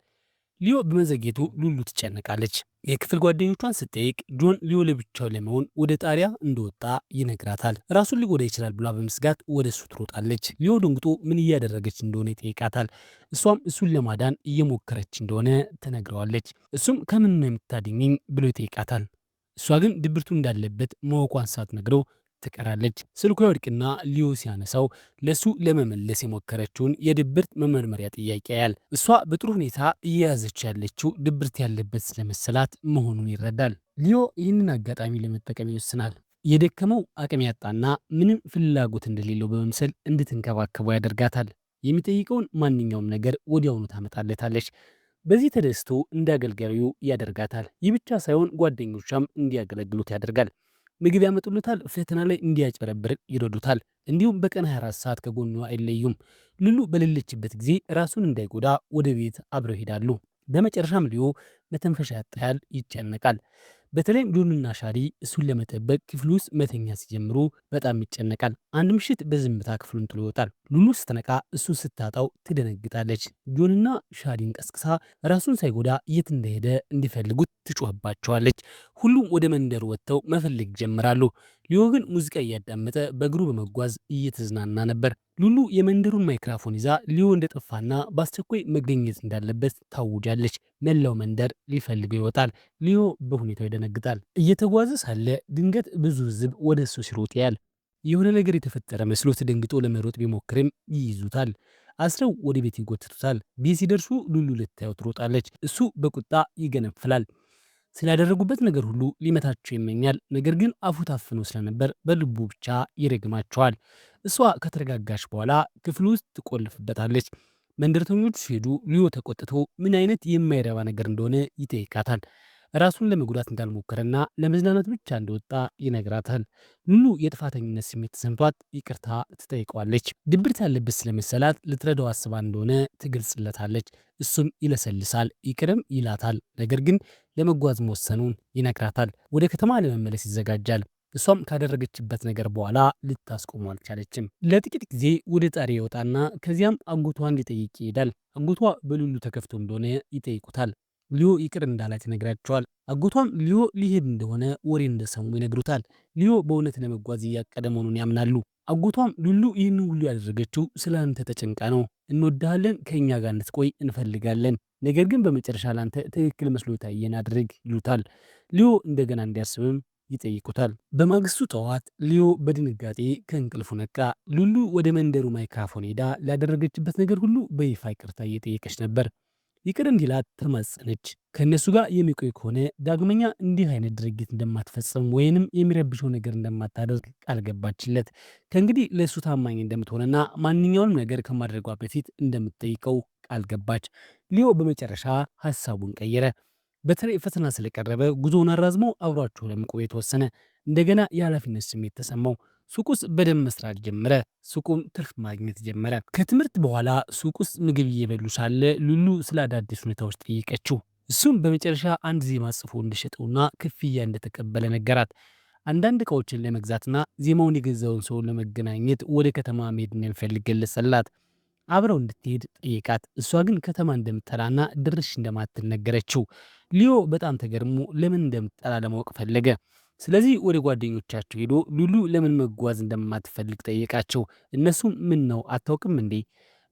ሊዮ በመዘግየቱ ሉሉ ትጨነቃለች። የክፍል ጓደኞቿን ስትጠይቅ ጆን ሊዮ ለብቻው ለመሆን ወደ ጣሪያ እንደወጣ ይነግራታል። ራሱን ሊጎዳ ይችላል ብላ በመስጋት ወደ እሱ ትሮጣለች። ሊዮ ደንግጦ ምን እያደረገች እንደሆነ ይጠይቃታል። እሷም እሱን ለማዳን እየሞከረች እንደሆነ ትነግረዋለች። እሱም ከምን ነው የምታድኝኝ ብሎ ይጠይቃታል። እሷ ግን ድብርቱ እንዳለበት ማወቋን ሳትነግረው ትቀራለች። ስልኩ ያወድቅና ሊዮ ሲያነሳው ለሱ ለመመለስ የሞከረችውን የድብርት መመርመሪያ ጥያቄ ያያል። እሷ በጥሩ ሁኔታ እየያዘች ያለችው ድብርት ያለበት ስለመሰላት መሆኑን ይረዳል። ሊዮ ይህንን አጋጣሚ ለመጠቀም ይወስናል። የደከመው አቅም ያጣና ምንም ፍላጎት እንደሌለው በመምሰል እንድትንከባከበው ያደርጋታል። የሚጠይቀውን ማንኛውም ነገር ወዲያውኑ ታመጣለታለች። በዚህ ተደስቶ እንዳገልጋዩ ያደርጋታል። ይህ ብቻ ሳይሆን ጓደኞቿም እንዲያገለግሉት ያደርጋል። ምግብ ያመጡለታል። ፈተና ላይ እንዲያጭበረብር ይረዱታል። እንዲሁም በቀን 24 ሰዓት ከጎኗ አይለዩም። ሉሉ በሌለችበት ጊዜ ራሱን እንዳይጎዳ ወደ ቤት አብረው ይሄዳሉ። በመጨረሻም ሊዮ መተንፈሻ ያጣ ያህል ይጨነቃል። በተለይም ጆንና ሻሪ እሱን ለመጠበቅ ክፍሉ ውስጥ መተኛ ሲጀምሩ በጣም ይጨነቃል። አንድ ምሽት በዝምታ ክፍሉን ጥሎ ይወጣል። ሉሉ ስትነቃ እሱን ስታጣው ትደነግጣለች። ጆንና ሻሪን ቀስቅሳ ራሱን ሳይጎዳ የት እንደሄደ እንዲፈልጉት ትጮህባቸዋለች። ሁሉም ወደ መንደሩ ወጥተው መፈለግ ይጀምራሉ። ሊዮ ግን ሙዚቃ እያዳመጠ በእግሩ በመጓዝ እየተዝናና ነበር። ሉሉ የመንደሩን ማይክራፎን ይዛ ሊዮ እንደጠፋና በአስቸኳይ መገኘት እንዳለበት ታውጃለች። መላው መንደር ሊፈልገው ይወጣል። ሊዮ በሁኔታው ይደነግጣል። እየተጓዘ ሳለ ድንገት ብዙ ሕዝብ ወደ እሱ ሲሮጥ ያያል። የሆነ ነገር የተፈጠረ መስሎት ደንግጦ ለመሮጥ ቢሞክርም ይይዙታል። አስረው ወደ ቤት ይጎትቱታል። ቤት ሲደርሱ ሉሉ ልታየው ትሮጣለች። እሱ በቁጣ ይገነፍላል። ስላደረጉበት ነገር ሁሉ ሊመታቸው ይመኛል። ነገር ግን አፉ ታፍኖ ስለነበር በልቡ ብቻ ይረግማቸዋል። እሷ ከተረጋጋች በኋላ ክፍል ውስጥ ትቆልፍበታለች። መንደርተኞቹ ሲሄዱ ሊዮ ተቆጥቶ ምን አይነት የማይረባ ነገር እንደሆነ ይጠይቃታል። ራሱን ለመጉዳት እንዳልሞከረና ለመዝናናት ብቻ እንደወጣ ይነግራታል። ሉሉ የጥፋተኝነት ስሜት ተሰምቷት ይቅርታ ትጠይቀዋለች። ድብርት ያለበት ስለመሰላት ልትረዳው አስባ እንደሆነ ትገልጽለታለች። እሱም ይለሰልሳል፣ ይቅርም ይላታል። ነገር ግን ለመጓዝ መወሰኑን ይነግራታል። ወደ ከተማ ለመመለስ ይዘጋጃል። እሷም ካደረገችበት ነገር በኋላ ልታስቆሙ አልቻለችም። ለጥቂት ጊዜ ወደ ጣሪ ይወጣና ከዚያም አጎቷን ሊጠይቅ ይሄዳል። አጎቷ በሉሉ ተከፍቶ እንደሆነ ይጠይቁታል። ሊዮ ይቅር እንዳላት ይነግራቸዋል። አጎቷም ሊዮ ሊሄድ እንደሆነ ወሬ እንደሰሙ ይነግሩታል። ሊዮ በእውነት ለመጓዝ እያቀደ መሆኑን ያምናሉ። አጎቷም ሉሉ ይህን ሁሉ ያደረገችው ስለ አንተ ተጨንቃ ነው። እንወድሃለን፣ ከእኛ ጋር እንድትቆይ እንፈልጋለን። ነገር ግን በመጨረሻ ላንተ ትክክል መስሎ ታየን አድርግ ይሉታል። ሊዮ እንደገና እንዲያስብም ይጠይቁታል። በማግስቱ ጠዋት ሊዮ በድንጋጤ ከእንቅልፉ ነቃ። ሉሉ ወደ መንደሩ ማይክራፎን ሄዳ ላደረገችበት ነገር ሁሉ በይፋ ይቅርታ እየጠየቀች ነበር። ይቅር እንዲላት ተማጸነች። ከእነሱ ጋር የሚቆይ ከሆነ ዳግመኛ እንዲህ አይነት ድርጊት እንደማትፈጽም ወይንም የሚረብሸው ነገር እንደማታደርግ ቃል ገባችለት። ከእንግዲህ ለእሱ ታማኝ እንደምትሆነና ማንኛውንም ነገር ከማድረጓ በፊት እንደምትጠይቀው ቃል ገባች። ሊዮ በመጨረሻ ሀሳቡን ቀየረ። በተለይ ፈተና ስለቀረበ ጉዞውን አራዝሞ አብሯቸው ለመቆየት ወሰነ። እንደገና የኃላፊነት ስሜት ተሰማው። ሱቅ ውስጥ በደንብ መስራት ጀመረ። ሱቁም ትርፍ ማግኘት ጀመረ። ከትምህርት በኋላ ሱቅ ውስጥ ምግብ እየበሉ ሳለ ሉሉ ስለ አዳዲስ ሁኔታዎች ጠየቀችው። እሱም በመጨረሻ አንድ ዜማ ጽፎ እንደሸጠውና ክፍያ እንደተቀበለ ነገራት። አንዳንድ እቃዎችን ለመግዛትና ዜማውን የገዛውን ሰው ለመገናኘት ወደ ከተማ መሄድ እንደሚፈልግ ገለጸላት። አብረው እንድትሄድ ጠየቃት። እሷ ግን ከተማ እንደምትጠላና ድርሽ እንደማትል ነገረችው። ሊዮ በጣም ተገርሞ ለምን እንደምትጠላ ለማወቅ ፈለገ። ስለዚህ ወደ ጓደኞቻቸው ሄዶ ሉሉ ለምን መጓዝ እንደማትፈልግ ጠየቃቸው። እነሱም ምን ነው አታውቅም እንዴ?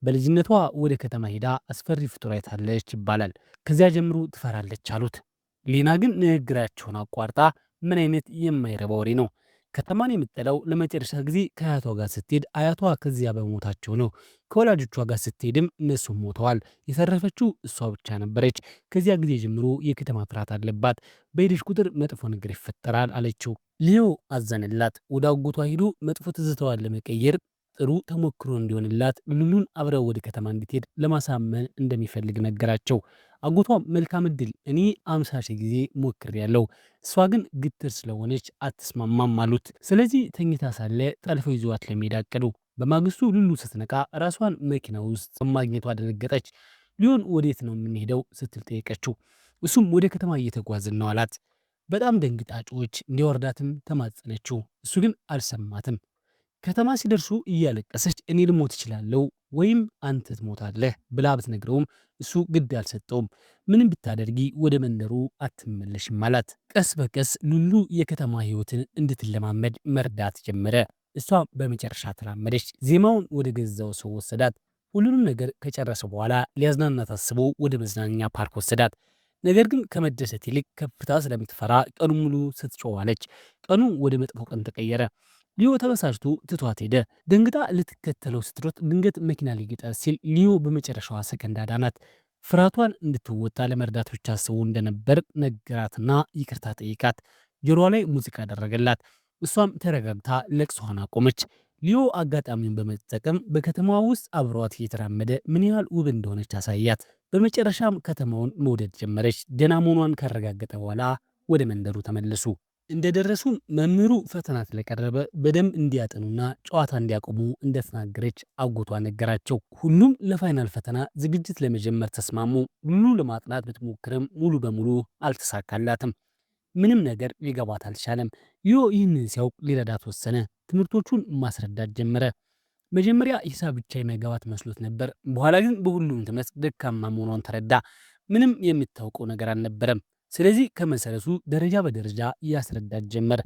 በልጅነቷ ወደ ከተማ ሄዳ አስፈሪ ፍጡር አይታለች ይባላል። ከዚያ ጀምሮ ትፈራለች አሉት። ሌና ግን ንግግራቸውን አቋርጣ ምን አይነት የማይረባ ወሬ ነው? ከተማን የምትጠላው ለመጨረሻ ጊዜ ከአያቷ ጋር ስትሄድ አያቷ ከዚያ በሞታቸው ነው። ከወላጆቿ ጋር ስትሄድም እነሱም ሞተዋል። የተረፈችው እሷ ብቻ ነበረች። ከዚያ ጊዜ ጀምሮ የከተማ ፍርሃት አለባት። በሄደች ቁጥር መጥፎ ነገር ይፈጠራል አለችው። ሊዮ አዘንላት። ወደ አጎቷ ሂዶ መጥፎ ትዝታዋን ለመቀየር ጥሩ ተሞክሮ እንዲሆንላት ሉሉን አብረው ወደ ከተማ እንድትሄድ ለማሳመን እንደሚፈልግ ነገራቸው። አጎቷም መልካም እድል፣ እኔ 50 ሺህ ጊዜ ሞክሬያለሁ፣ እሷ ግን ግትር ስለሆነች አትስማማም አሉት። ስለዚህ ተኝታ ሳለ ጠልፈው ይዘዋት ለመሄድ አቀዱ። በማግስቱ ሉሉ ስትነቃ ራሷን መኪና ውስጥ በማግኘቷ ደነገጠች። ሊዮን ወዴት ነው የምንሄደው ስትል ጠየቀችው። እሱም ወደ ከተማ እየተጓዝን ነው አላት። በጣም ደንግጣጮች እንዲወርዳትም ተማጸነችው። እሱ ግን አልሰማትም። ከተማ ሲደርሱ እያለቀሰች እኔ ልሞት እችላለሁ ወይም አንተ ትሞታለህ ብላ ብትነግረውም እሱ ግድ አልሰጠውም። ምንም ብታደርጊ ወደ መንደሩ አትመለሽም አላት። ቀስ በቀስ ሉሉ የከተማ ህይወትን እንድትለማመድ መርዳት ጀመረ። እሷ በመጨረሻ ተላመደች። ዜማውን ወደ ገዛው ሰው ወሰዳት። ሁሉንም ነገር ከጨረሰ በኋላ ሊያዝናናት አስቦ ወደ መዝናኛ ፓርክ ወሰዳት። ነገር ግን ከመደሰት ይልቅ ከፍታ ስለምትፈራ ቀኑ ሙሉ ስትጮዋለች። ቀኑ ወደ መጥፎ ቀን ተቀየረ። ሊዮ ተበሳጭቶ ትቷት ሄደ። ደንግጣ ልትከተለው ስትሮጥ ድንገት መኪና ሊገጫት ሲል ሊዮ በመጨረሻዋ ሰከንድ አዳናት። ፍርሃቷን እንድትወጣ ለመርዳት ብቻ አስቦ እንደነበር ነገራትና ይቅርታ ጠይቃት። ጆሮዋ ላይ ሙዚቃ አደረገላት። እሷም ተረጋግታ ለቅሷን አቆመች። ሊዮ አጋጣሚውን በመጠቀም በከተማዋ ውስጥ አብሯት እየተራመደ ምን ያህል ውብ እንደሆነች አሳያት። በመጨረሻም ከተማውን መውደድ ጀመረች። ደህና መሆኗን ካረጋገጠ በኋላ ወደ መንደሩ ተመለሱ። እንደደረሱ መምህሩ ፈተና ስለቀረበ በደንብ እንዲያጠኑና ጨዋታ እንዲያቆሙ እንደተናገረች አጎቷ ነገራቸው። ሁሉም ለፋይናል ፈተና ዝግጅት ለመጀመር ተስማሙ። ሉሉ ለማጥናት ብትሞክርም ሙሉ በሙሉ አልተሳካላትም። ምንም ነገር ሊገባት አልቻለም። ሊዮ ይህንን ሲያውቅ ሊረዳት ወሰነ። ትምህርቶቹን ማስረዳት ጀመረ። መጀመሪያ ሂሳብ ብቻ የማይገባት መስሎት ነበር። በኋላ ግን በሁሉም ትምህርት ደካማ መሆኗን ተረዳ። ምንም የምታውቀው ነገር አልነበረም። ስለዚህ ከመሰረቱ ደረጃ በደረጃ እያስረዳት ጀመር።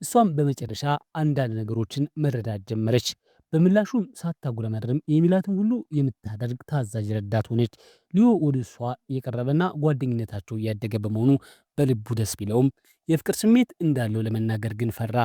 እሷም በመጨረሻ አንዳንድ ነገሮችን መረዳት ጀመረች። በምላሹም ሳታጉረመርም የሚላትን ሁሉ የምታደርግ ታዛዥ ረዳት ሆነች። ሊዮ ወደ እሷ እየቀረበና ጓደኝነታቸው እያደገ በመሆኑ በልቡ ደስ ቢለውም የፍቅር ስሜት እንዳለው ለመናገር ግን ፈራ።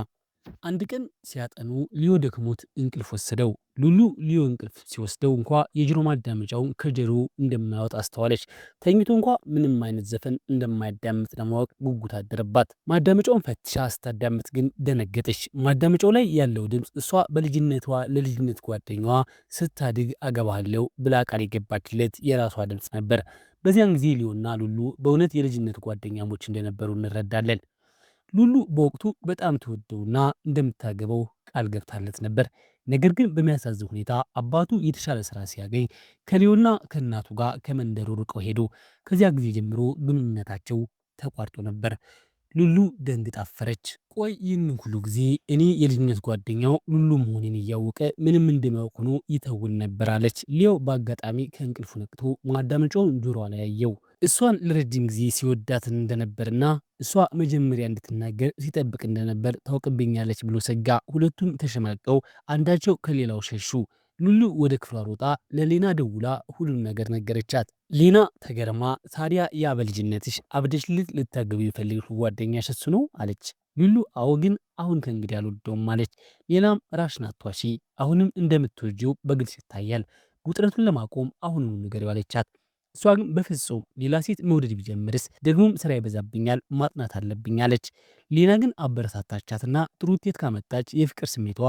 አንድ ቀን ሲያጠኑ ሊዮ ደክሞት እንቅልፍ ወሰደው። ሉሉ ሊዮ እንቅልፍ ሲወስደው እንኳ የጆሮ ማዳመጫውን ከጆሮ እንደማያወጣ አስተዋለች። ተኝቶ እንኳ ምንም አይነት ዘፈን እንደማያዳምጥ ለማወቅ ጉጉት አደረባት። ማዳመጫውን ፈትሻ ስታዳምጥ ግን ደነገጠች። ማዳመጫው ላይ ያለው ድምፅ እሷ በልጅነቷ ለልጅነት ጓደኛዋ ስታድግ አገባለው ብላ ቃል የገባችለት የራሷ ድምፅ ነበር። በዚያን ጊዜ ሊዮና ሉሉ በእውነት የልጅነት ጓደኛሞች እንደነበሩ እንረዳለን። ሉሉ በወቅቱ በጣም ተወደውና እንደምታገበው ቃል ገብታለት ነበር። ነገር ግን በሚያሳዝን ሁኔታ አባቱ የተሻለ ስራ ሲያገኝ ከሊዮና ከእናቱ ጋር ከመንደሩ ርቀው ሄዱ። ከዚያ ጊዜ ጀምሮ ግንኙነታቸው ተቋርጦ ነበር። ሉሉ ደንግጣ አፈረች። ቆይ ይህን ሁሉ ጊዜ እኔ የልጅነት ጓደኛው ሉሉ መሆኔን እያወቀ ምንም እንደማያውቅ ሆኖ ይተውን ነበር አለች። ሊዮ በአጋጣሚ ከእንቅልፉ ነቅቶ ማዳመጫውን ጆሮዋ ላይ ያየው። እሷን ለረጅም ጊዜ ሲወዳት እንደነበርና እሷ መጀመሪያ እንድትናገር ሲጠብቅ እንደነበር ታውቅብኛለች ብሎ ሰጋ። ሁለቱም ተሸማቀው አንዳቸው ከሌላው ሸሹ። ሉሉ ወደ ክፍሏ ሮጣ ለሌና ደውላ ሁሉን ነገር ነገረቻት። ሌና ተገርማ ታዲያ ያ በልጅነትሽ አብደሽልት ልታገቢ የፈለግሽ ጓደኛሽ እሱ ነው አለች። ሉሉ አዎ፣ ግን አሁን ከእንግዲህ አልወደውም አለች። ሌናም ራስሽን አትዋሺ፣ አሁንም እንደምትወጂው በግልጽ ይታያል። ውጥረቱን ለማቆም አሁኑኑ ንገሪው አለቻት። እሷ ግን በፍጹም ሌላ ሴት መውደድ ቢጀምርስ ደግሞም ስራ ይበዛብኛል፣ ማጥናት አለብኝ አለች። ሌና ግን አበረታታቻትና ጥሩ ውጤት ካመጣች የፍቅር ስሜቷ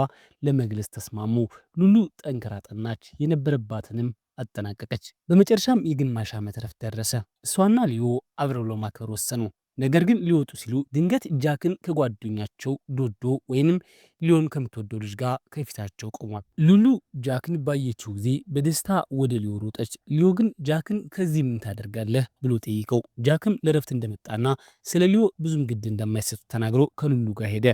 ለመግለጽ ተስማሙ። ሉሉ ጠንክራ ጠናች፣ የነበረባትንም አጠናቀቀች። በመጨረሻም የግማሽ ዓመት ረፍት ደረሰ። እሷና ሊዮ አብረው ለማክበር ወሰኑ። ነገር ግን ሊወጡ ሲሉ ድንገት ጃክን ከጓደኛቸው ዶዶ ወይንም ሊዮን ከምትወደው ልጅ ጋር ከፊታቸው ቆሟል። ሉሉ ጃክን ባየችው ጊዜ በደስታ ወደ ሊዮ ሮጠች። ሊዮ ግን ጃክን ከዚህ ምን ታደርጋለህ ብሎ ጠይቀው፣ ጃክም ለረፍት እንደመጣና ስለ ሊዮ ብዙም ግድ እንደማይሰጡ ተናግሮ ከሉሉ ጋር ሄደ።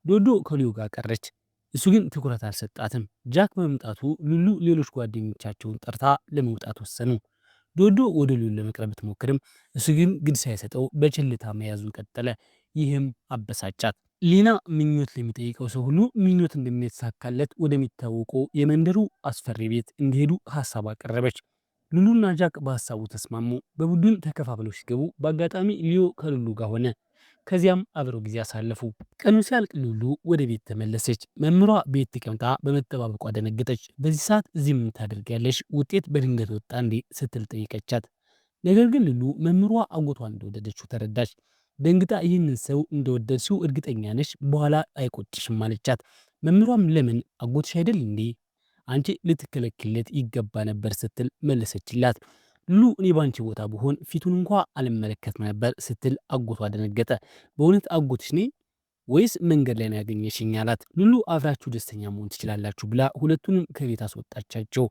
ዶዶ ከሊዮ ጋር ቀረች። እሱ ግን ትኩረት አልሰጣትም። ጃክ በመምጣቱ ሉሉ ሌሎች ጓደኞቻቸውን ጠርታ ለመውጣት ወሰኑ። ዶዶ ወደ ሉሉ ለመቅረብ ብትሞክርም እሱ ግን ግድ ሳይሰጠው በችልታ መያዙን ቀጠለ። ይህም አበሳጫት። ሊና ምኞት ለሚጠይቀው ሰው ሁሉ ምኞት እንደሚሳካለት ወደሚታወቀው የመንደሩ አስፈሪ ቤት እንዲሄዱ ሀሳብ አቀረበች። ሉሉና ጃክ በሀሳቡ ተስማሙ። በቡድን ተከፋፍለው ሲገቡ በአጋጣሚ ሊዮ ከሉሉ ጋር ሆነ። ከዚያም አብረው ጊዜ አሳለፉ። ቀኑ ሲያልቅ ሉሉ ወደ ቤት ተመለሰች። መምህሯ ቤት ተቀምጣ በመጠባበቋ ደነገጠች። በዚህ ሰዓት እዚህ ምን ታደርጊያለሽ? ውጤት በድንገት ወጣ እንዴ ስትል ጠይቀቻት። ነገር ግን ሉሉ መምህሯ አጎቷን እንደወደደችው ተረዳች። ደንግጣ ይህንን ሰው እንደወደድሽው እርግጠኛ ነሽ? በኋላ አይቆጭሽም አለቻት። መምህሯም ለምን አጎትሽ አይደል እንዴ? አንቺ ልትከለክለት ይገባ ነበር ስትል መለሰችላት። ሉሉ እኔ ባንቺ ቦታ ብሆን ፊቱን እንኳ አልመለከት ነበር ስትል አጎቷ ደነገጠ። በእውነት አጎትሽ ነኝ ወይስ መንገድ ላይ ነው ያገኘሽኝ አላት። ሉሉ አብራችሁ ደስተኛ መሆን ትችላላችሁ ብላ ሁለቱንም ከቤት አስወጣቻቸው።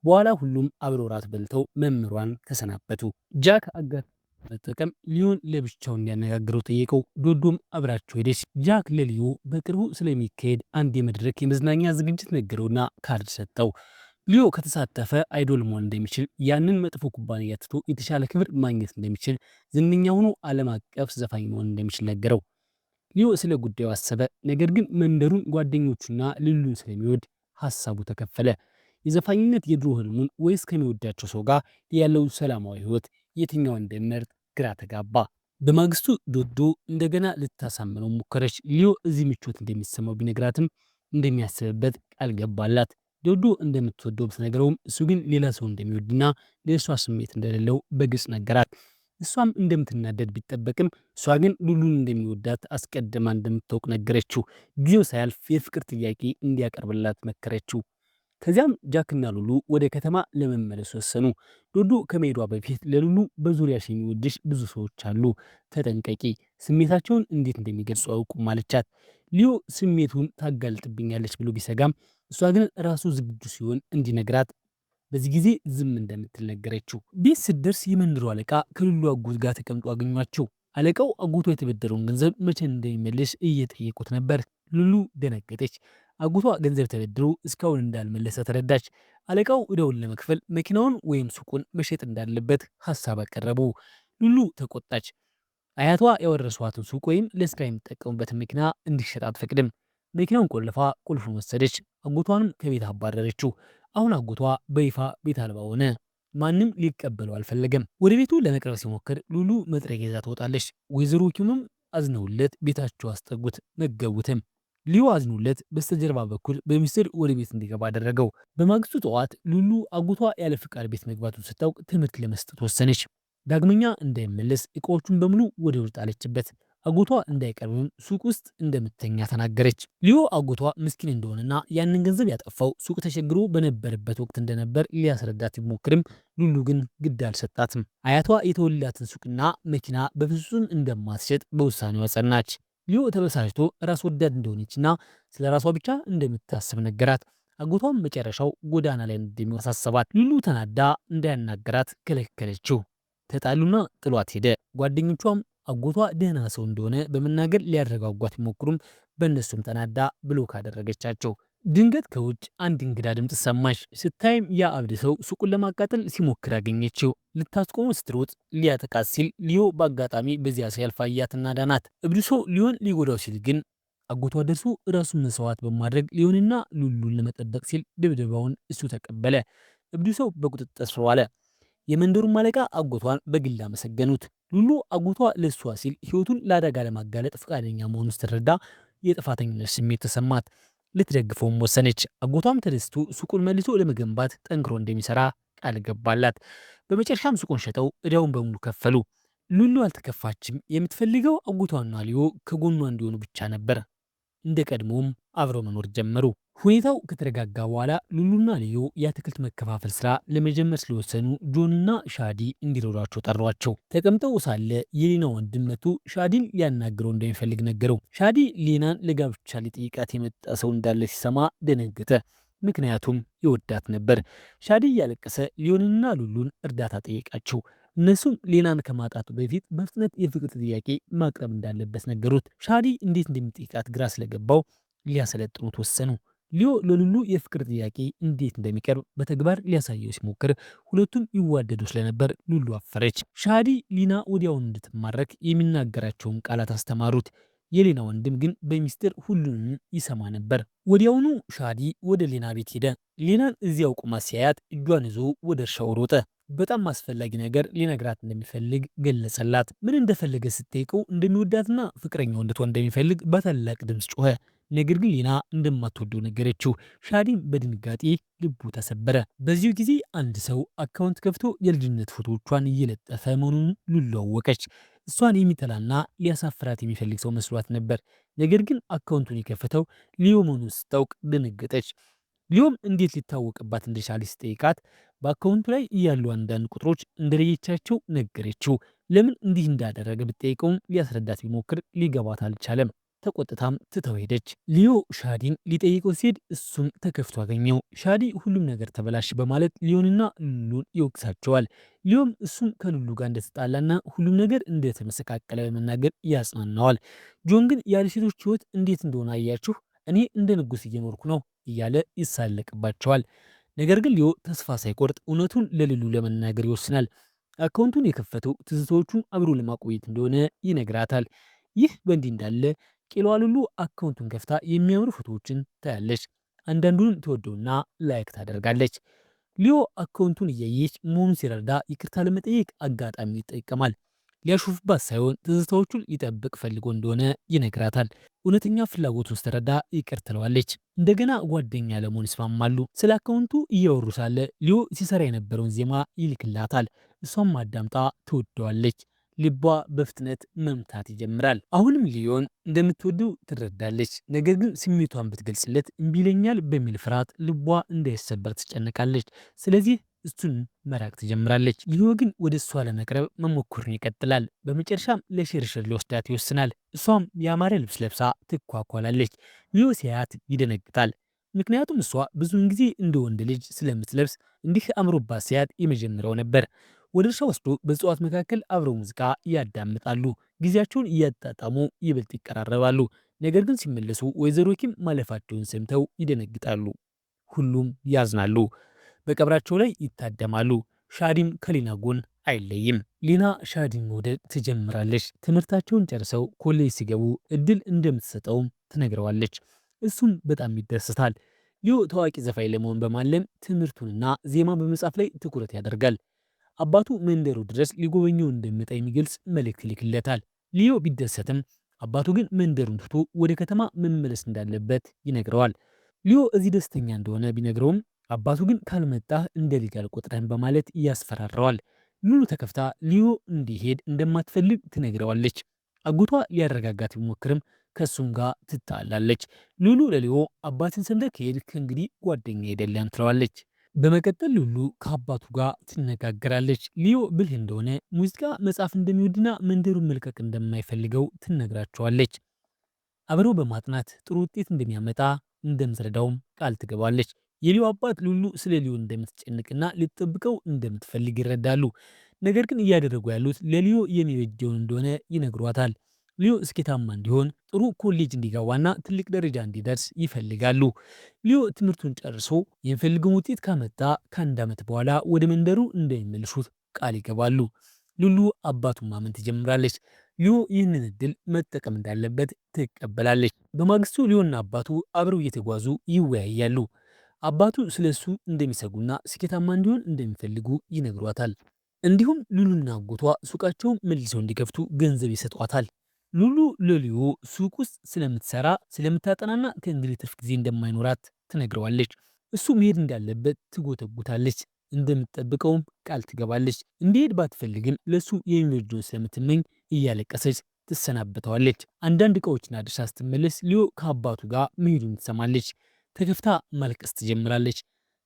በኋላ ሁሉም አብረው ራት በልተው መምህሯን ተሰናበቱ። ጃክ አጋር መጠቀም ሊዮን ለብቻው እንዲያነጋግረው ጠየቀው። ዶዶም አብራቸው ሄደች። ጃክ ለሊዮ በቅርቡ ስለሚካሄድ አንድ የመድረክ የመዝናኛ ዝግጅት ነገረውና ካርድ ሰጠው። ሊዮ ከተሳተፈ አይዶል መሆን እንደሚችል፣ ያንን መጥፎ ኩባንያ ትቶ የተሻለ ክብር ማግኘት እንደሚችል፣ ዝነኛ ሆኖ ዓለም አቀፍ ዘፋኝ መሆን እንደሚችል ነገረው። ሊዮ ስለ ጉዳዩ አሰበ። ነገር ግን መንደሩን፣ ጓደኞቹና ሉሉን ስለሚወድ ሀሳቡ ተከፈለ። የዘፋኝነት የድሮ ህልሙን ወይስ ከሚወዳቸው ሰው ጋር ያለው ሰላማዊ ህይወት የትኛው እንደሚመርጥ ግራ ተጋባ። በማግስቱ ዶዶ እንደገና ልታሳምነው ሞከረች። ሊዮ እዚህ ምቾት እንደሚሰማው ቢነግራትም እንደሚያስብበት ቃል ገባላት። ዶዶ እንደምትወደው ብትነግረውም እሱ ግን ሌላ ሰው እንደሚወድና ለእሷ ስሜት እንደሌለው በግልጽ ነገራት። እሷም እንደምትናደድ ቢጠበቅም እሷ ግን ሉሉን እንደሚወዳት አስቀድማ እንደምታውቅ ነገረችው። ጊዜው ሳያልፍ የፍቅር ጥያቄ እንዲያቀርብላት መከረችው። ከዚያም ጃክና ሉሉ ወደ ከተማ ለመመለስ ወሰኑ። ዶዶ ከመሄዷ በፊት ለሉሉ በዙሪያሽ የሚወድሽ ብዙ ሰዎች አሉ፣ ተጠንቀቂ፣ ስሜታቸውን እንዴት እንደሚገልጹ አውቁም አለቻት። ሊዮ ስሜቱን ታጋልጥብኛለች ብሎ ቢሰጋም እሷ ግን ራሱ ዝግጁ ሲሆን እንዲነግራት በዚህ ጊዜ ዝም እንደምትል ነገረችው። ቤት ስትደርስ የመንደሩ አለቃ ከሉሉ አጎት ጋር ተቀምጦ አገኟቸው። አለቃው አጎቷ የተበደረውን ገንዘብ መቼ እንደሚመልስ እየጠየቁት ነበር። ሉሉ ደነገጠች። አጎቷ ገንዘብ ተበድሮ እስካሁን እንዳልመለሰ ተረዳች። አለቃው ዕዳውን ለመክፈል መኪናውን ወይም ሱቁን መሸጥ እንዳለበት ሀሳብ አቀረቡ። ሉሉ ተቆጣች። አያቷ ያወረሷትን ሱቅ ወይም ለስራ የሚጠቀሙበትን መኪና እንዲሸጥ አትፈቅድም። መኪናውን ቆልፋ ቁልፉን ወሰደች። አጎቷንም ከቤት አባረረችው። አሁን አጎቷ በይፋ ቤት አልባ ሆነ። ማንም ሊቀበለው አልፈለገም። ወደ ቤቱ ለመቅረብ ሲሞክር ሉሉ መጥረጊያ ይዛ ትወጣለች። ወይዘሮ ኪምም አዝነውለት ቤታቸው አስጠጉት፣ መገቡትም። ሊዮ አዝኖለት በስተጀርባ በኩል በሚስጥር ወደ ቤት እንዲገባ አደረገው። በማግስቱ ጠዋት ሉሉ አጎቷ ያለ ፍቃድ ቤት መግባቱን ስታውቅ ትምህርት ለመስጠት ወሰነች። ዳግመኛ እንዳይመለስ እቃዎቹን በሙሉ ወደ ውስጥ ጣለችበት። አጎቷ እንዳይቀርብም ሱቅ ውስጥ እንደምትተኛ ተናገረች። ሊዮ አጎቷ ምስኪን እንደሆነና ያንን ገንዘብ ያጠፋው ሱቅ ተቸግሮ በነበረበት ወቅት እንደነበር ሊያስረዳት ቢሞክርም ሉሉ ግን ግድ አልሰጣትም። አያቷ የተወላትን ሱቅና መኪና በፍጹም እንደማትሸጥ በውሳኔዋ ጸናች። ሊዮ ተበሳጭቶ ራስ ወዳድ እንደሆነችና ስለ ራሷ ብቻ እንደምታስብ ነገራት። አጎቷም መጨረሻው ጎዳና ላይ እንደሚወሳሰባት ሉሉ ተናዳ እንዳያናገራት ከለከለችው። ተጣሉና ጥሏት ሄደ። ጓደኞቿም አጎቷ ደህና ሰው እንደሆነ በመናገር ሊያረጋጓት ቢሞክሩም በእነሱም ተናዳ ብሎክ አደረገቻቸው። ድንገት ከውጭ አንድ እንግዳ ድምፅ ሰማች። ስታይም ያ አብድ ሰው ሱቁን ለማቃጠል ሲሞክር አገኘችው። ልታስቆሙ ስትሮጥ ሊያጠቃት ሲል ሊዮ በአጋጣሚ በዚያ ሲያልፍ አያትና ዳናት። እብዱ ሰው ሊዮን ሊጎዳው ሲል ግን አጎቷ ደርሶ ራሱን መስዋዕት በማድረግ ሊዮንና ሉሉን ለመጠበቅ ሲል ድብደባውን እሱ ተቀበለ። እብዱ ሰው በቁጥጥር ስር ዋለ። የመንደሩን አለቃ አጎቷን በግል አመሰገኑት። ሉሉ አጎቷ ለሷ ሲል ህይወቱን ለአደጋ ለማጋለጥ ፈቃደኛ መሆኑን ስትረዳ የጥፋተኝነት ስሜት ተሰማት። ልትደግፈውም ወሰነች። አጎቷም ተደስቶ ሱቁን መልሶ ለመገንባት ጠንክሮ እንደሚሰራ ቃል ገባላት። በመጨረሻም ሱቁን ሸጠው እዳውን በሙሉ ከፈሉ። ሉሉ አልተከፋችም። የምትፈልገው አጎቷና ሊዮ ከጎኗ እንዲሆኑ ብቻ ነበር። እንደ ቀድሞም አብረው መኖር ጀመሩ። ሁኔታው ከተረጋጋ በኋላ ሉሉና ሊዮ የአትክልት መከፋፈል ስራ ለመጀመር ስለወሰኑ ጆንና ሻዲ እንዲረዷቸው ጠሯቸው። ተቀምጠው ሳለ የሌና ወንድም መጥቶ ሻዲን ሊያናግረው እንደሚፈልግ ነገረው። ሻዲ ሌናን ለጋብቻ ሊጠይቃት የመጣ ሰው እንዳለ ሲሰማ ደነገጠ። ምክንያቱም ይወዳት ነበር። ሻዲ እያለቀሰ ሊዮንና ሉሉን እርዳታ ጠየቃቸው። እነሱም ሌናን ከማጣቱ በፊት በፍጥነት የፍቅር ጥያቄ ማቅረብ እንዳለበት ነገሩት። ሻዲ እንዴት እንደሚጠይቃት ግራ ስለገባው ሊያሰለጥኑት ወሰኑ። ሊዮ ለሉሉ የፍቅር ጥያቄ እንዴት እንደሚቀርብ በተግባር ሊያሳየው ሲሞክር ሁለቱም ይዋደዱ ስለነበር ሉሉ አፈረች። ሻዲ ሊና ወዲያውኑ እንድትማረክ የሚናገራቸውን ቃላት አስተማሩት። የሌና ወንድም ግን በሚስጥር ሁሉንም ይሰማ ነበር። ወዲያውኑ ሻዲ ወደ ሌና ቤት ሄደ። ሌናን እዚያው ቁማ ሲያያት እጇን ይዞ ወደ እርሻው ሮጠ። በጣም አስፈላጊ ነገር ሊነግራት እንደሚፈልግ ገለጸላት። ምን እንደፈለገ ስትጠይቀው እንደሚወዳትና ፍቅረኛው እንድትሆን እንደሚፈልግ በታላቅ ድምፅ ጮኸ። ነገር ግን ሌና እንደማትወደው ነገረችው። ሻዲም በድንጋጤ ልቡ ተሰበረ። በዚሁ ጊዜ አንድ ሰው አካውንት ከፍቶ የልጅነት ፎቶዎቿን እየለጠፈ መሆኑን ሉሉ አወቀች። እሷን የሚጠላና ሊያሳፍራት የሚፈልግ ሰው መስሏት ነበር። ነገር ግን አካውንቱን የከፈተው ሊዮ መሆኑን ስታውቅ ደነገጠች። ሊዮም እንዴት ሊታወቅባት እንደቻለ ሲጠይቃት በአካውንቱ ላይ ያሉ አንዳንድ ቁጥሮች እንደለየቻቸው ነገረችው። ለምን እንዲህ እንዳደረገ ብትጠይቀውም ሊያስረዳት ቢሞክር ሊገባት አልቻለም። ተቆጥታም ትተው ሄደች። ሊዮ ሻዲን ሊጠይቀው ሲሄድ እሱም ተከፍቶ አገኘው። ሻዲ ሁሉም ነገር ተበላሽ በማለት ሊዮንና ሉሉን ይወቅሳቸዋል። ሊዮም እሱም ከሉሉ ጋር እንደተጣላና ሁሉም ነገር እንደተመሰቃቀለ በመናገር ያጽናናዋል። ጆን ግን ያለ ሴቶች ህይወት እንዴት እንደሆነ አያችሁ፣ እኔ እንደ ንጉስ እየኖርኩ ነው እያለ ይሳለቅባቸዋል። ነገር ግን ሊዮ ተስፋ ሳይቆርጥ እውነቱን ለሉሉ ለመናገር ይወስናል። አካውንቱን የከፈተው ትዝታዎቹን አብሮ ለማቆየት እንደሆነ ይነግራታል። ይህ በእንዲህ እንዳለ ቄሏ ሉሉ አካውንቱን ከፍታ የሚያምሩ ፎቶዎችን ታያለች። አንዳንዱንም ትወደውና ላይክ ታደርጋለች። ሊዮ አካውንቱን እያየች መሆኑን ሲረዳ ይቅርታ ለመጠየቅ አጋጣሚ ይጠቀማል። ሊያሾፍባት ሳይሆን ትዝታዎቹን ሊጠብቅ ፈልጎ እንደሆነ ይነግራታል። እውነተኛ ፍላጎቱን ስትረዳ ይቅር ትለዋለች። እንደገና ጓደኛ ለመሆን ይስማማሉ። ስለ አካውንቱ እያወሩ ሳለ ሊዮ ሲሰራ የነበረውን ዜማ ይልክላታል። እሷም አዳምጣ ትወደዋለች። ልቧ በፍጥነት መምታት ይጀምራል። አሁንም ሊዮን እንደምትወደው ትረዳለች። ነገር ግን ስሜቷን ብትገልጽለት እምቢ ይለኛል በሚል ፍርሃት ልቧ እንዳይሰበር ትጨነቃለች። ስለዚህ እሱን መራቅ ትጀምራለች። ሊዮ ግን ወደ እሷ ለመቅረብ መሞከሩን ይቀጥላል። በመጨረሻም ለሽርሽር ሊወስዳት ይወስናል። እሷም ያማረ ልብስ ለብሳ ትኳኳላለች። ሊዮ ሲያያት ይደነግጣል። ምክንያቱም እሷ ብዙውን ጊዜ እንደ ወንድ ልጅ ስለምትለብስ እንዲህ አምሮባት ሲያት የመጀመሪያው ነበር። ወደ እርሻ ወስዶ በእጽዋት መካከል አብረው ሙዚቃ ያዳምጣሉ። ጊዜያቸውን እያጣጣሙ ይበልጥ ይቀራረባሉ። ነገር ግን ሲመለሱ ወይዘሮ ኪም ማለፋቸውን ሰምተው ይደነግጣሉ። ሁሉም ያዝናሉ። በቀብራቸው ላይ ይታደማሉ። ሻዲም ከሊና ጎን አይለይም። ሊና ሻዲን መውደድ ትጀምራለች። ትምህርታቸውን ጨርሰው ኮሌጅ ሲገቡ እድል እንደምትሰጠውም ትነግረዋለች። እሱም በጣም ይደሰታል። ሊዮ ታዋቂ ዘፋኝ ለመሆን በማለም ትምህርቱንና ዜማ በመጻፍ ላይ ትኩረት ያደርጋል። አባቱ መንደሩ ድረስ ሊጎበኘው እንደሚመጣ የሚገልጽ መልእክት ይልክለታል። ሊዮ ቢደሰትም አባቱ ግን መንደሩን ትቶ ወደ ከተማ መመለስ እንዳለበት ይነግረዋል። ሊዮ እዚህ ደስተኛ እንደሆነ ቢነግረውም አባቱ ግን ካልመጣህ እንደ ልጅ አልቆጥረህም በማለት ያስፈራረዋል። ሉሉ ተከፍታ ሊዮ እንዲሄድ እንደማትፈልግ ትነግረዋለች። አጎቷ ሊያረጋጋት ቢሞክርም ከእሱም ጋር ትታላለች። ሉሉ ለሊዮ አባትን ሰምተህ ከሄድክ ከእንግዲህ ጓደኛ አይደለም ትለዋለች። በመቀጠል ሉሉ ከአባቱ ጋር ትነጋገራለች። ሊዮ ብልህ እንደሆነ ሙዚቃ መጻፍ እንደሚወድና መንደሩን መልቀቅ እንደማይፈልገው ትነግራቸዋለች። አብረው በማጥናት ጥሩ ውጤት እንደሚያመጣ እንደምትረዳውም ቃል ትገባለች። የሊዮ አባት ሉሉ ስለ ሊዮ እንደምትጨንቅና ልትጠብቀው እንደምትፈልግ ይረዳሉ። ነገር ግን እያደረጉ ያሉት ለሊዮ የሚበጀውን እንደሆነ ይነግሯታል። ሊዮ ስኬታማ እንዲሆን ጥሩ ኮሌጅ እንዲገባና ትልቅ ደረጃ እንዲደርስ ይፈልጋሉ። ሊዮ ትምህርቱን ጨርሶ የሚፈልገውን ውጤት ካመጣ ከአንድ ዓመት በኋላ ወደ መንደሩ እንደሚመልሱት ቃል ይገባሉ። ሉሉ አባቱን ማመን ትጀምራለች። ሊዮ ይህንን እድል መጠቀም እንዳለበት ትቀበላለች። በማግስቱ ሊዮና አባቱ አብረው እየተጓዙ ይወያያሉ። አባቱ ስለሱ እንደሚሰጉና ስኬታማ እንዲሆን እንደሚፈልጉ ይነግሯታል። እንዲሁም ሉሉና አጎቷ ሱቃቸውን መልሰው እንዲከፍቱ ገንዘብ ይሰጧታል። ሉሉ ለሊዮ ሱቅ ውስጥ ስለምትሰራ ስለምታጠናና ከእንግዲህ ትርፍ ጊዜ እንደማይኖራት ትነግረዋለች። እሱ መሄድ እንዳለበት ትጎተጉታለች። እንደምትጠብቀውም ቃል ትገባለች። እንዲሄድ ባትፈልግም ለሱ የሚወደውን ስለምትመኝ እያለቀሰች ትሰናበተዋለች። አንዳንድ እቃዎችን አድርሳ ስትመለስ ሊዮ ከአባቱ ጋር መሄዱን ትሰማለች። ተከፍታ ማልቀስ ትጀምራለች።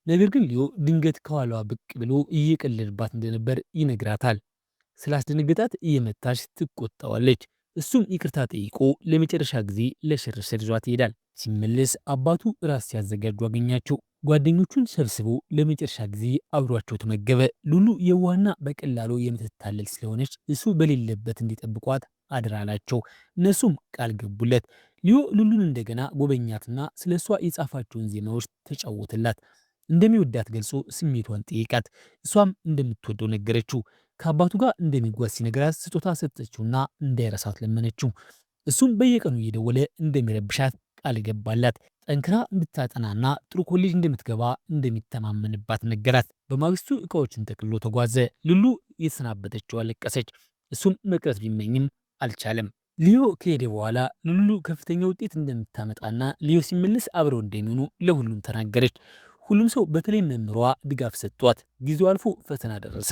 ነገር ግን ሊዮ ድንገት ከኋላዋ ብቅ ብሎ እየቀለድባት እንደነበር ይነግራታል። ስላስደነገጣት እየመታች ትቆጣዋለች። እሱም ይቅርታ ጠይቆ ለመጨረሻ ጊዜ ለሽርሽር ይዟት ይሄዳል። ሲመለስ አባቱ ራስ ሲያዘጋጁ አገኛቸው። ጓደኞቹን ሰብስቦ ለመጨረሻ ጊዜ አብሯቸው ተመገበ። ሉሉ የዋህና በቀላሉ የምትታለል ስለሆነች እሱ በሌለበት እንዲጠብቋት አደራ አላቸው። እነሱም ቃል ገቡለት። ሊዮ ሉሉን እንደገና ጎበኛትና ስለ እሷ የጻፋቸውን ዜማዎች ተጫወተላት። እንደሚወዳት ገልጾ ስሜቷን ጠይቃት። እሷም እንደምትወደው ነገረችው። ከአባቱ ጋር እንደሚጓዝ ሲነግራት ስጦታ ሰጠችውና እንዳይረሳት ለመነችው። እሱም በየቀኑ እየደወለ እንደሚረብሻት ቃል ገባላት። ጠንክራ እንድታጠናና ጥሩ ኮሌጅ እንደምትገባ እንደሚተማመንባት ነገራት። በማግስቱ እቃዎችን ጠቅልሎ ተጓዘ። ሉሉ የተሰናበተችው አለቀሰች። እሱም መቅረት ቢመኝም አልቻለም። ሊዮ ከሄደ በኋላ ሉሉ ከፍተኛ ውጤት እንደምታመጣና ሊዮ ሲመለስ አብረው እንደሚሆኑ ለሁሉም ተናገረች። ሁሉም ሰው በተለይ መምህሯ ድጋፍ ሰጧት። ጊዜው አልፎ ፈተና ደረሰ።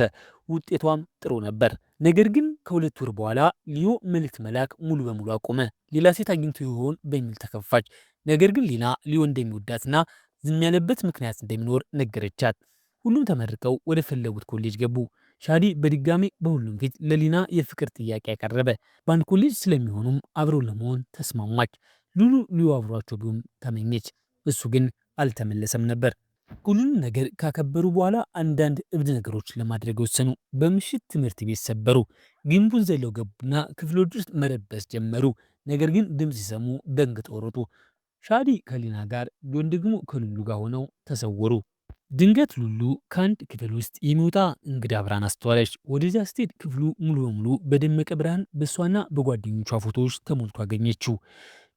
ውጤቷም ጥሩ ነበር። ነገር ግን ከሁለት ወር በኋላ ሊዮ መልእክት መላክ ሙሉ በሙሉ አቆመ። ሌላ ሴት አግኝቶ ይሆን በሚል ተከፋች። ነገር ግን ሊና ሊዮ እንደሚወዳትና ዝም ያለበት ምክንያት እንደሚኖር ነገረቻት። ሁሉም ተመርቀው ወደ ፈለጉት ኮሌጅ ገቡ። ሻዲ በድጋሚ በሁሉም ፊት ለሊና የፍቅር ጥያቄ ያቀረበ። በአንድ ኮሌጅ ስለሚሆኑም አብረው ለመሆን ተስማማች። ሉሉ ሊዮ አብሯቸው ቢሆን ተመኘች። እሱ ግን አልተመለሰም ነበር። ሁሉንም ነገር ካከበሩ በኋላ አንዳንድ እብድ ነገሮች ለማድረግ ወሰኑ። በምሽት ትምህርት ቤት ሰበሩ። ግንቡን ዘለው ገቡና ክፍሎች ውስጥ መረበስ ጀመሩ። ነገር ግን ድምፅ ሲሰሙ ደንግጠው ሮጡ። ሻዲ ከሊና ጋር፣ ጆን ደግሞ ከሉሉ ጋር ሆነው ተሰወሩ። ድንገት ሉሉ ከአንድ ክፍል ውስጥ የሚወጣ እንግዳ ብርሃን አስተዋለች። ወደዚያ ስትሄድ ክፍሉ ሙሉ በሙሉ በደመቀ ብርሃን በእሷና በጓደኞቿ ፎቶዎች ተሞልቶ አገኘችው።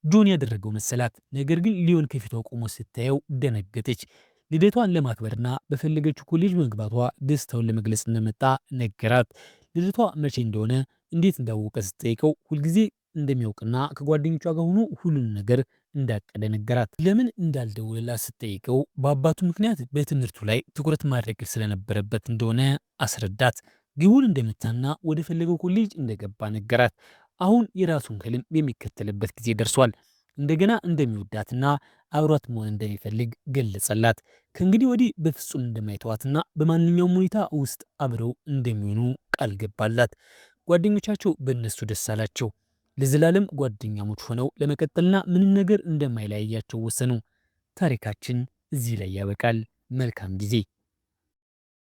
ጆን ያደረገው መሰላት። ነገር ግን ሊዮን ከፊቷ ቆሞ ስታየው ደነገጠች። ልደቷን ለማክበርና በፈለገችው ኮሌጅ መግባቷ ደስታውን ለመግለጽ እንደመጣ ነገራት። ልደቷ መቼ እንደሆነ እንዴት እንዳወቀ ስትጠይቀው ሁልጊዜ እንደሚያውቅና ከጓደኞቿ ጋር ሆኖ ሁሉንም ነገር እንዳቀደ ነገራት። ለምን እንዳልደወለላት ስትጠይቀው በአባቱ ምክንያት በትምህርቱ ላይ ትኩረት ማድረግ ስለነበረበት እንደሆነ አስረዳት። ግቡን እንደመታና ወደ ፈለገው ኮሌጅ እንደገባ ነገራት። አሁን የራሱን ህልም የሚከተልበት ጊዜ ደርሷል። እንደገና እንደሚወዳትና አብሯት መሆን እንደሚፈልግ ገለጸላት። ከእንግዲህ ወዲህ በፍጹም እንደማይተዋትና በማንኛውም ሁኔታ ውስጥ አብረው እንደሚሆኑ ቃል ገባላት። ጓደኞቻቸው በእነሱ ደስ አላቸው። ለዘላለም ጓደኛሞች ሆነው ለመቀጠልና ምንም ነገር እንደማይለያያቸው ወሰኑ። ታሪካችን እዚህ ላይ ያበቃል። መልካም ጊዜ